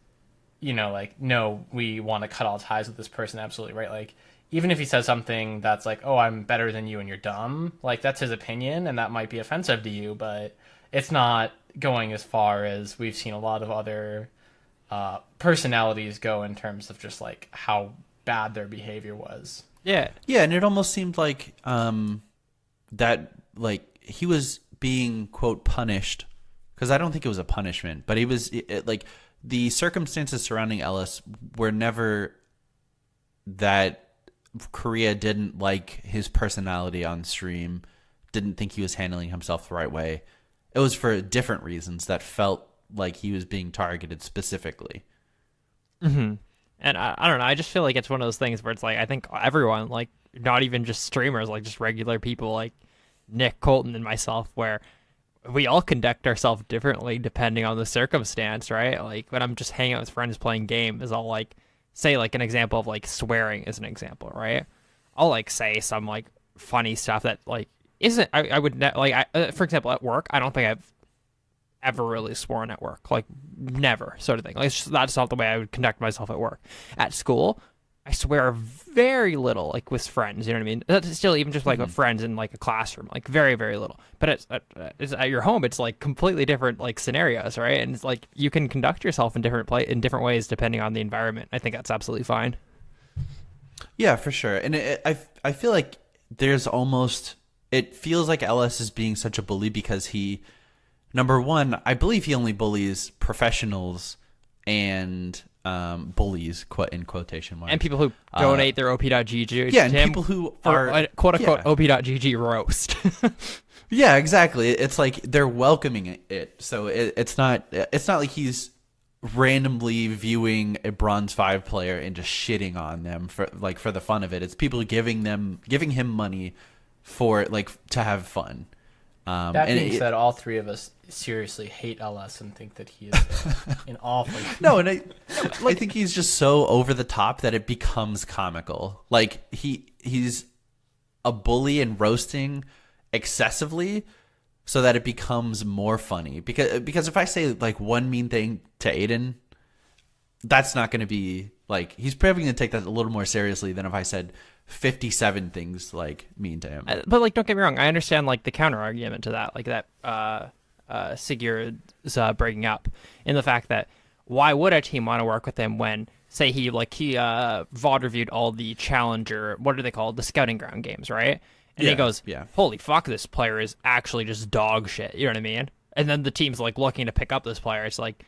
like, no, we want to cut all ties with this person, absolutely right. Like even if he says something that's like, oh, I'm better than you and you're dumb, like that's his opinion and that might be offensive to you, but it's not going as far as we've seen a lot of other personalities go in terms of just like how bad their behavior was. Yeah, and it almost seemed like that like he was being, quote, punished, because I don't think it was a punishment, but he was like the circumstances surrounding Ellis were never that Korea didn't like his personality on stream, didn't think he was handling himself the right way. It was for different reasons that felt like he was being targeted specifically. Mm-hmm. And I don't know, I just feel like it's one of those things where it's like, I think everyone, like not even just streamers, like just regular people like Nick, Colton, and myself, where we all conduct ourselves differently depending on the circumstance, right? Like when I'm just hanging out with friends playing games, I'll like say like an example of like swearing as an example, right? I'll like say some like funny stuff that like isn't, I would for example, at work, I don't think I've ever really sworn at work, like never, sort of thing. Like that's not the way I would conduct myself at work. At school, I swear very little, like with friends, you know what I mean? That's still even just like with friends in like a classroom, like very, very little. But it's at your home, it's like completely different like scenarios, right? And it's like you can conduct yourself in different ways depending on the environment. I think that's absolutely fine. Yeah, for sure. And I feel like there's almost, it feels like LS is being such a bully because number one, I believe he only bullies professionals and bullies, in quotation marks. And people who donate their op.gg to yeah, and him people who for are a quote-unquote yeah. op.gg roast. Yeah, exactly. It's like they're welcoming it. So it's not like he's randomly viewing a bronze 5 player and just shitting on them for the fun of it. It's people giving him money for to have fun. That being said, all three of us seriously hate LS and think that he is an awful. No, and I think he's just so over the top that it becomes comical. Like he's a bully and roasting excessively so that it becomes more funny. Because if I say like one mean thing to Aiden, that's not going to be like, he's probably going to take that a little more seriously than if I said 57 things like mean to him. But like, don't get me wrong, I understand like the counter argument to that, like that Sigurd's breaking up, in the fact that why would a team want to work with him when, say, he VOD reviewed all the Challenger, what are they called, the Scouting Ground games, right? And he goes, holy fuck, this player is actually just dog shit. You know what I mean? And then the team's like looking to pick up this player. It's like,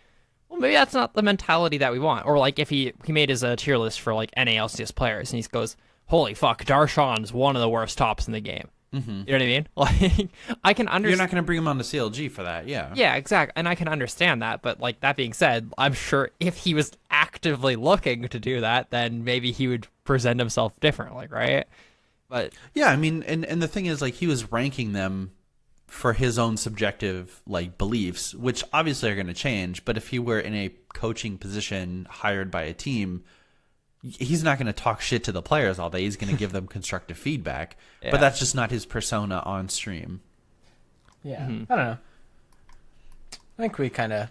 well, maybe that's not the mentality that we want. Or like if he made his tier list for like NALCS players, and he goes, holy fuck, Darshan's one of the worst tops in the game. Mm-hmm. You know what I mean? Like, I can understand. You're not going to bring him on the CLG for that, yeah. Yeah, exactly. And I can understand that. But like, that being said, I'm sure if he was actively looking to do that, then maybe he would present himself differently, right? But yeah, I mean, and the thing is, like, he was ranking them for his own subjective like beliefs, which obviously are going to change. But if he were in a coaching position hired by a team, he's not going to talk shit to the players all day. He's going to give them constructive feedback. Yeah. But that's just not his persona on stream. Yeah, I don't know. I think we kind of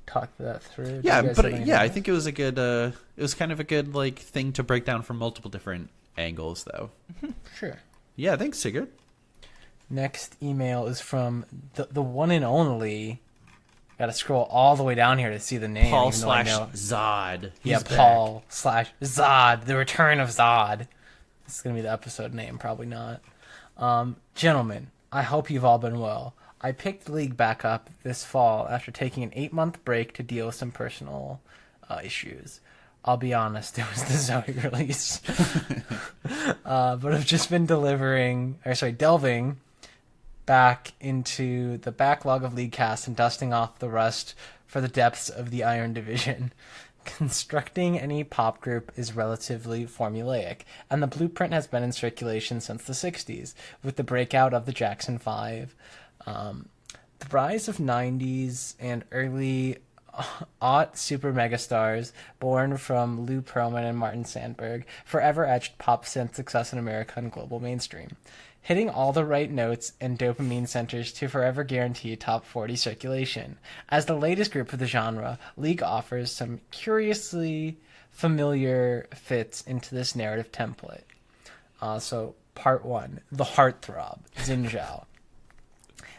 talked that through. Yeah, but I think it was a good. It was kind of a good like thing to break down from multiple different angles, though. Sure. Yeah, thanks, Sigurd. Next email is from the one and only. Got to scroll all the way down here to see the name. Paul/Zod. Yeah, Paul/Zod. The Return of Zod. This is gonna be the episode name, probably not. Gentlemen, I hope you've all been well. I picked the league back up this fall after taking an 8-month break to deal with some personal issues. I'll be honest, it was the Zoe release. But I've just been delving back into the backlog of league casts and dusting off the rust for the depths of the Iron Division. Constructing any pop group is relatively formulaic, and the blueprint has been in circulation since the 60s, with the breakout of the Jackson 5. The rise of 90s and early super megastars born from Lou Pearlman and Martin Sandberg forever etched pop synth success in America and global mainstream, hitting all the right notes and dopamine centers to forever guarantee top 40 circulation. As the latest group of the genre, League offers some curiously familiar fits into this narrative template. So, part 1, the heartthrob, Xin Zhao.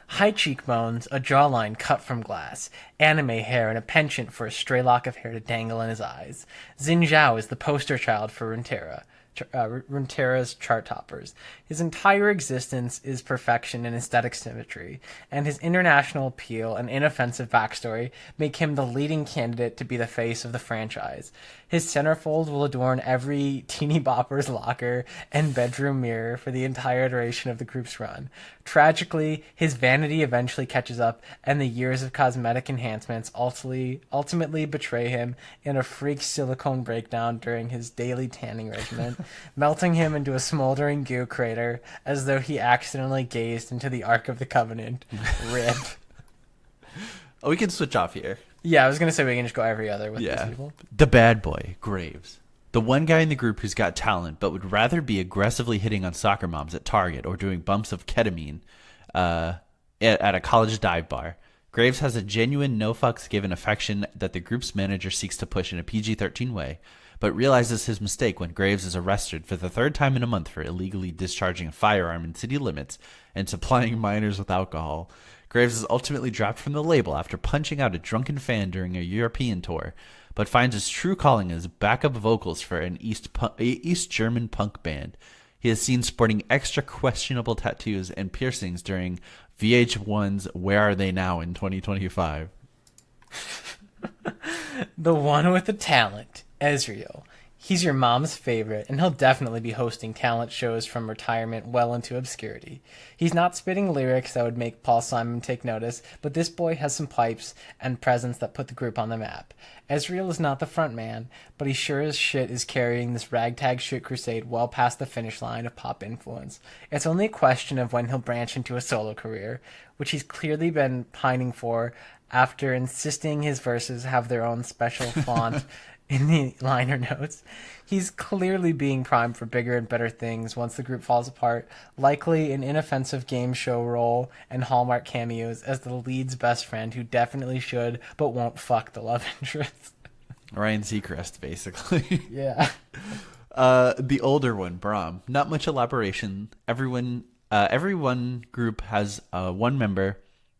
High cheekbones, a jawline cut from glass, anime hair, and a penchant for a stray lock of hair to dangle in his eyes. Xin Zhao is the poster child for Runeterra's chart toppers. His entire existence is perfection and aesthetic symmetry, and his international appeal and inoffensive backstory make him the leading candidate to be the face of the franchise. His centerfold will adorn every teeny bopper's locker and bedroom mirror for the entire duration of the group's run. Tragically, his vanity eventually catches up, and the years of cosmetic enhancements ultimately betray him in a freak silicone breakdown during his daily tanning regimen, melting him into a smoldering goo crater as though he accidentally gazed into the Ark of the Covenant. Rip. Oh, we can switch off here. Yeah, I was going to say we can just go every other with these people. The bad boy, Graves. The one guy in the group who's got talent, but would rather be aggressively hitting on soccer moms at Target or doing bumps of ketamine at a college dive bar. Graves has a genuine no-fucks-given affection that the group's manager seeks to push in a PG-13 way, but realizes his mistake when Graves is arrested for the 3rd time in a month for illegally discharging a firearm in city limits and supplying minors with alcohol. Graves is ultimately dropped from the label after punching out a drunken fan during a European tour, but finds his true calling as backup vocals for an East German punk band. He is seen sporting extra questionable tattoos and piercings during VH1's Where Are They Now in 2025. The one with the talent, Ezreal. He's your mom's favorite, and he'll definitely be hosting talent shows from retirement well into obscurity. He's not spitting lyrics that would make Paul Simon take notice, but this boy has some pipes and presence that put the group on the map. Ezreal is not the front man, but he sure as shit is carrying this ragtag shit crusade well past the finish line of pop influence. It's only a question of when he'll branch into a solo career, which he's clearly been pining for after insisting his verses have their own special font in the liner notes. He's clearly being primed for bigger and better things once the group falls apart, likely an inoffensive game show role and Hallmark cameos as the lead's best friend who definitely should but won't fuck the love interest. Ryan Seacrest, basically. Yeah. The older one, Braum. Not much elaboration. Everyone group has one member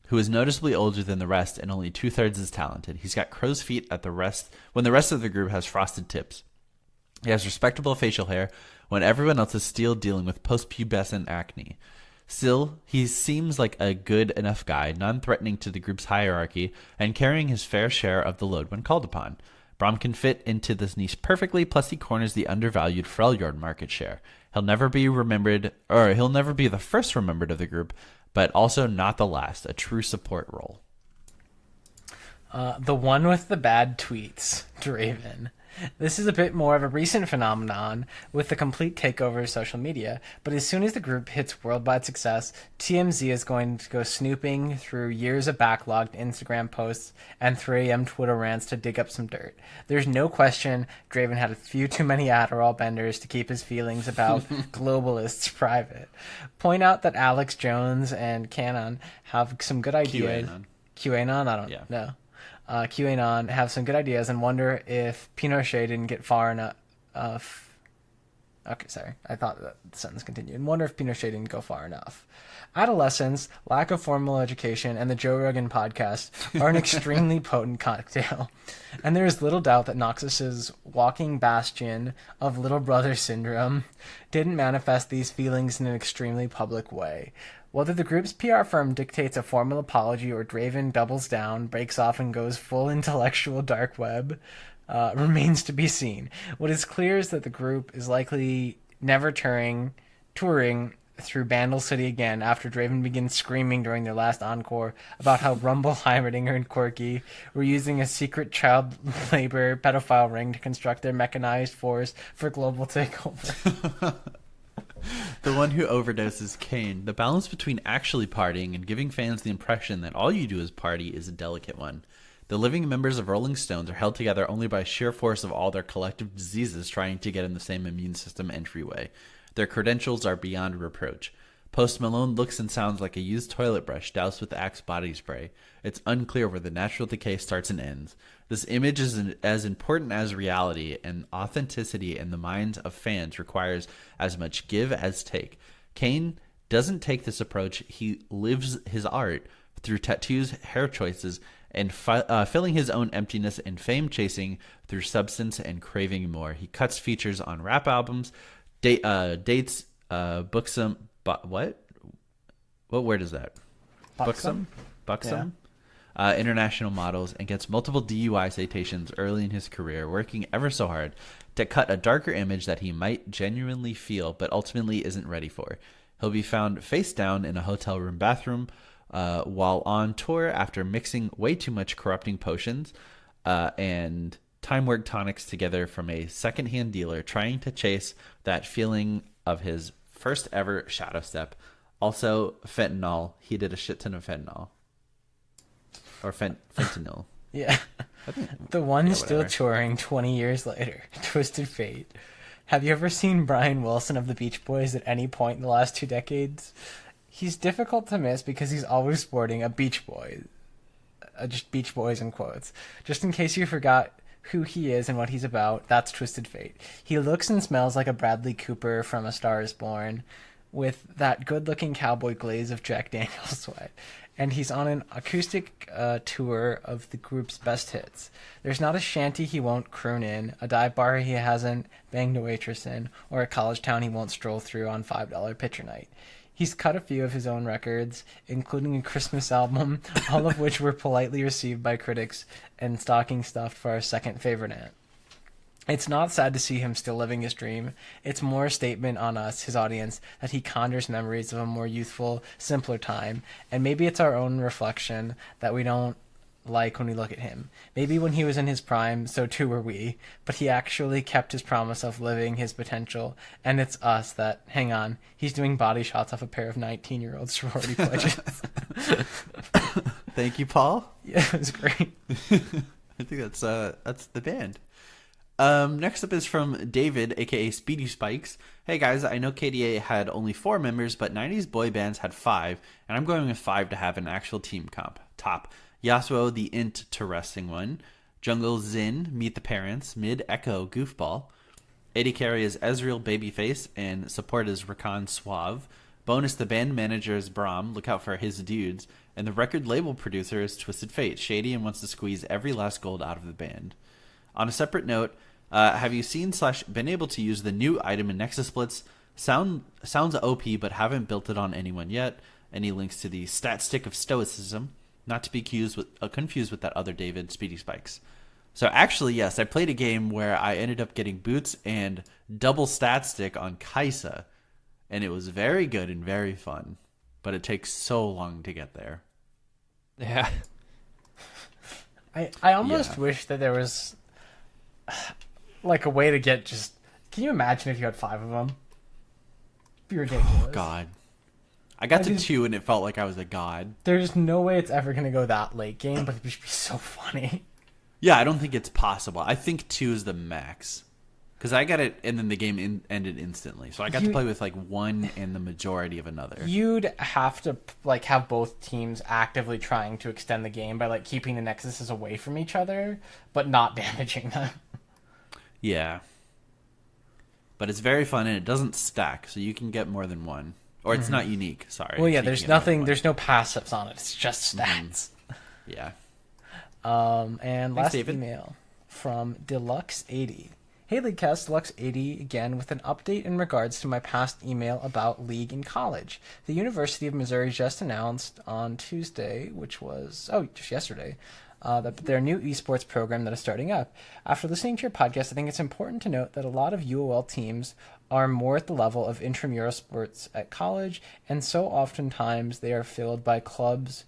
who is noticeably older than the rest and only 2/3 as talented. He's got crow's feet at the rest when the rest of the group has frosted tips. He has respectable facial hair when everyone else is still dealing with post-pubescent acne. Still, he seems like a good enough guy, non-threatening to the group's hierarchy and carrying his fair share of the load when called upon. Braum can fit into this niche perfectly, plus he corners the undervalued Freljord market share. He'll never be the first remembered of the group, but also not the last, a true support role. The one with the bad tweets, Draven. This is a bit more of a recent phenomenon with the complete takeover of social media, but as soon as the group hits worldwide success, TMZ is going to go snooping through years of backlogged Instagram posts and 3 a.m. Twitter rants to dig up some dirt. There's no question Draven had a few too many Adderall benders to keep his feelings about globalists private. Point out that Alex Jones and Canon have some good ideas. QAnon? I don't know. QAnon have some good ideas and wonder if Pinochet didn't get far enough. Okay, sorry. I thought that the sentence continued. And wonder if Pinochet didn't go far enough. Adolescence, lack of formal education, and the Joe Rogan podcast are an extremely potent cocktail. And there is little doubt that Noxus's walking bastion of little brother syndrome didn't manifest these feelings in an extremely public way. Whether the group's PR firm dictates a formal apology or Draven doubles down, breaks off, and goes full intellectual dark web remains to be seen. What is clear is that the group is likely never touring through Bandle City again after Draven begins screaming during their last encore about how Rumble, Heimerdinger, and Corky were using a secret child labor pedophile ring to construct their mechanized force for global takeover. The one who overdoses Kane. The balance between actually partying and giving fans the impression that all you do is party is a delicate one. The living members of Rolling Stones are held together only by sheer force of all their collective diseases trying to get in the same immune system entryway. Their credentials are beyond reproach. Post Malone looks and sounds like a used toilet brush doused with Axe body spray. It's unclear where the natural decay starts and ends. This image is as important as reality, and authenticity in the minds of fans requires as much give as take. Kane doesn't take this approach. He lives his art through tattoos, hair choices, and filling his own emptiness and fame chasing through substance and craving more. He cuts features on rap albums, dates, books them. But what word is that? Buxom? Yeah. International models, and gets multiple DUI citations early in his career, working ever so hard to cut a darker image that he might genuinely feel but ultimately isn't ready for. He'll be found face down in a hotel room bathroom while on tour after mixing way too much corrupting potions and time work tonics together from a secondhand dealer trying to chase that feeling of his first ever shadow step. Also, fentanyl. He did a shit ton of fentanyl. Or fentanyl. Yeah. The one still touring 20 years later. Twisted Fate. Have you ever seen Brian Wilson of the Beach Boys at any point in the last 2 decades? He's difficult to miss because he's always sporting a Beach Boy. Just Beach Boys in quotes. Just in case you forgot who he is and what he's about, that's Twisted Fate. He looks and smells like a Bradley Cooper from A Star is Born, with that good-looking cowboy glaze of Jack Daniel's sweat. And he's on an acoustic tour of the group's best hits. There's not a shanty he won't croon in, a dive bar he hasn't banged a waitress in, or a college town he won't stroll through on $5 pitcher night. He's cut a few of his own records, including a Christmas album, all of which were politely received by critics and stocking stuffed for our second favorite aunt. It's not sad to see him still living his dream. It's more a statement on us, his audience, that he conjures memories of a more youthful, simpler time. And maybe it's our own reflection that we don't like when we look at him. Maybe when he was in his prime, so too were we. But he actually kept his promise of living his potential. And it's us that, hang on, he's doing body shots off a pair of 19-year-old sorority pledges. Thank you, Paul. Yeah, it was great. I think that's the band. Next up is from David, aka Speedy Spikes. Hey guys, I know KDA had only 4 members, but 90s boy bands had 5, and I'm going with 5 to have an actual team comp. Top: Yasuo, the interesting one. Jungle, Zin, Meet the Parents. Mid, Echo, Goofball. AD carry is Ezreal, Babyface, and support is Rakan, Suave. Bonus, the band manager is Braum, look out for his dudes, and the record label producer is Twisted Fate, shady and wants to squeeze every last gold out of the band. On a separate note, have you seen / been able to use the new item in Nexus Splits? Sounds OP, but haven't built it on anyone yet. Any links to the stat stick of stoicism? Not to be confused with that other David, Speedy Spikes. So actually, yes, I played a game where I ended up getting boots and double stat stick on Kaisa, and it was very good and very fun, but it takes so long to get there. Yeah. I almost wish that there was like a way to get just... Can you imagine if you had 5 of them? It'd be ridiculous. Oh, God. I got to 2 and it felt like I was a god. There's no way it's ever going to go that late game, but it would be so funny. Yeah, I don't think it's possible. I think 2 is the max. Because I got it and then the game ended instantly. So I got to play with like one and the majority of another. You'd have to like have both teams actively trying to extend the game by like keeping the nexuses away from each other, but not damaging them. Yeah. But it's very fun and it doesn't stack, so you can get more than one. Or it's not unique, sorry. Well, yeah, so there's nothing, there's no passives on it. It's just stats. Yeah. And Thanks, last David. email from Deluxe80. Hey, LeagueCast, Deluxe80 again with an update in regards to my past email about League in college. The University of Missouri just announced on Tuesday, which was, just yesterday, that their new esports program that is starting up. After listening to your podcast, I think it's important to note that a lot of UOL teams are more at the level of intramural sports at college, and so oftentimes they are filled by clubs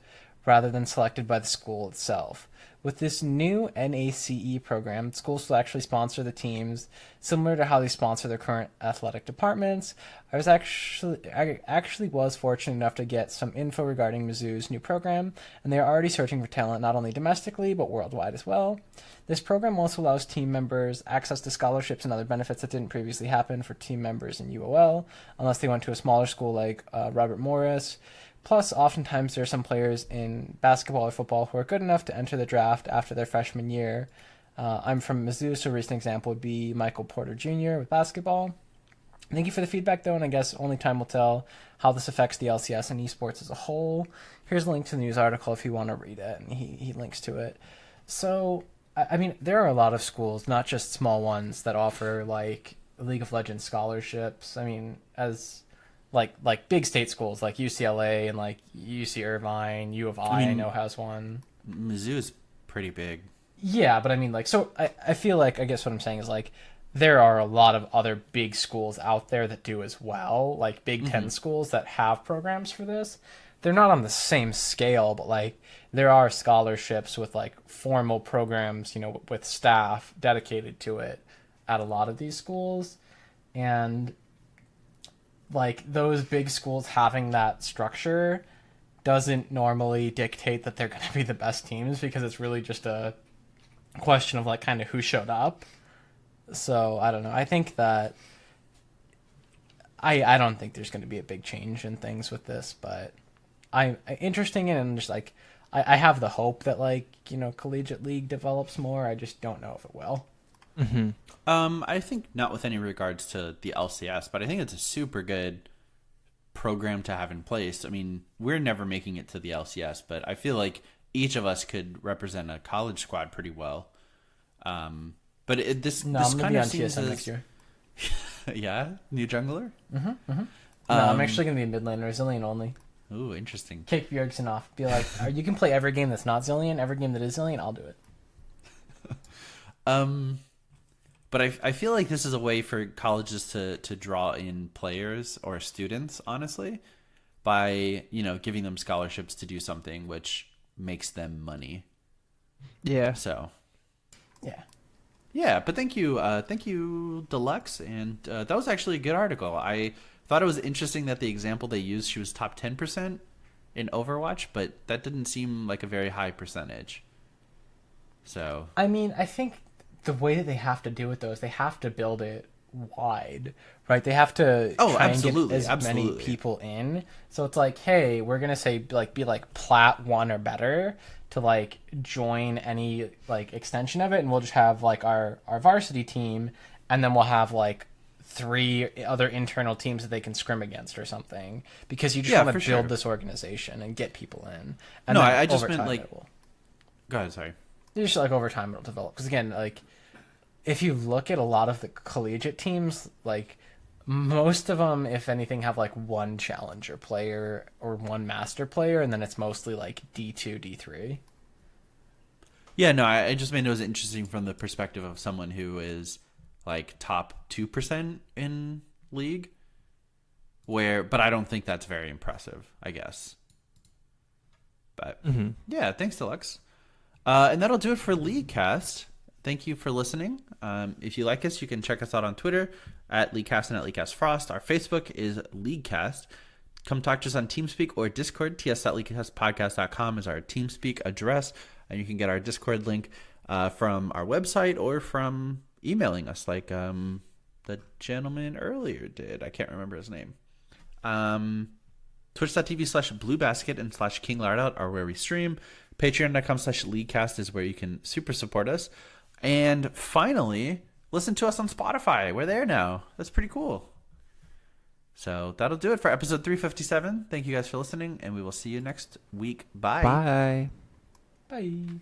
rather than selected by the school itself. With this new NACE program, schools will actually sponsor the teams, similar to how they sponsor their current athletic departments. I actually was fortunate enough to get some info regarding Mizzou's new program, and they are already searching for talent not only domestically, but worldwide as well. This program also allows team members access to scholarships and other benefits that didn't previously happen for team members in UOL, unless they went to a smaller school like Robert Morris. Plus, oftentimes there are some players in basketball or football who are good enough to enter the draft after their freshman year. I'm from Mizzou, so a recent example would be Michael Porter Jr. with basketball. Thank you for the feedback, though, and I guess only time will tell how this affects the LCS and esports as a whole. Here's a link to the news article if you want to read it, and he links to it. So, I mean, there are a lot of schools, not just small ones, that offer, like, League of Legends scholarships. I mean, as... Like big state schools like UCLA and like UC Irvine, U of I know has one. Mizzou is pretty big. Yeah, but I mean like, so I feel like, I guess what I'm saying is like there are a lot of other big schools out there that do as well, like Big Ten schools that have programs for this. They're not on the same scale, but like there are scholarships with like formal programs, you know, with staff dedicated to it at a lot of these schools. And like those big schools having that structure doesn't normally dictate that they're going to be the best teams, because it's really just a question of like kind of who showed up. So I don't know. I think that I don't think there's going to be a big change in things with this, but I'm interesting in, and just like I have the hope that like, you know, collegiate league develops more. I just don't know if it will. I think not with any regards to the LCS, but I think it's a super good program to have in place. I mean, we're never making it to the LCS, but I feel like each of us could represent a college squad pretty well. But this I'm kind be of on seems TSM as, next year. yeah, new jungler. No, I'm actually gonna be a mid laner, Zillion only. Ooh, interesting. Kick Bjergsen off. Be like, you can play every game that's not Zillion. Every game that is Zillion, I'll do it. But I feel like this is a way for colleges to draw in players or students, honestly, by, giving them scholarships to do something which makes them money. Yeah. So, Yeah. yeah, but thank you, Deluxe, and that was actually a good article. I thought it was interesting that the example they used, she was top 10% in Overwatch, but that didn't seem like a very high percentage. So, I mean, I think the way that they have to do it, though, is they have to build it wide, right? They have to try and get as many people in. So it's like, hey, we're gonna say be like Plat 1 or better to like join any like extension of it, and we'll just have like our varsity team, and then we'll have like 3 other internal teams that they can scrim against or something, because you just want to build this organization and get people in. And no, then I just meant like. Go ahead, sorry. Just like over time it'll develop, because again, like if you look at a lot of the collegiate teams, like most of them, if anything, have like one challenger player or one master player, and then it's mostly like D2, D3. Yeah, no, I just mean it was interesting from the perspective of someone who is like top 2% in league, but I don't think that's very impressive, I guess. But yeah, thanks, Deluxe. And that'll do it for LeagueCast. Thank you for listening. If you like us, you can check us out on Twitter at LeagueCast and at LeagueCastFrost. Our Facebook is LeagueCast. Come talk to us on TeamSpeak or Discord. ts.leaguecastpodcast.com is our TeamSpeak address. And you can get our Discord link from our website or from emailing us like the gentleman earlier did. I can't remember his name. Twitch.tv/BlueBasket and /KingLardout are where we stream. Patreon.com/LeagueCast is where you can super support us. And finally, listen to us on Spotify. We're there now. That's pretty cool. So that'll do it for episode 357. Thank you guys for listening, and we will see you next week. Bye. Bye. Bye.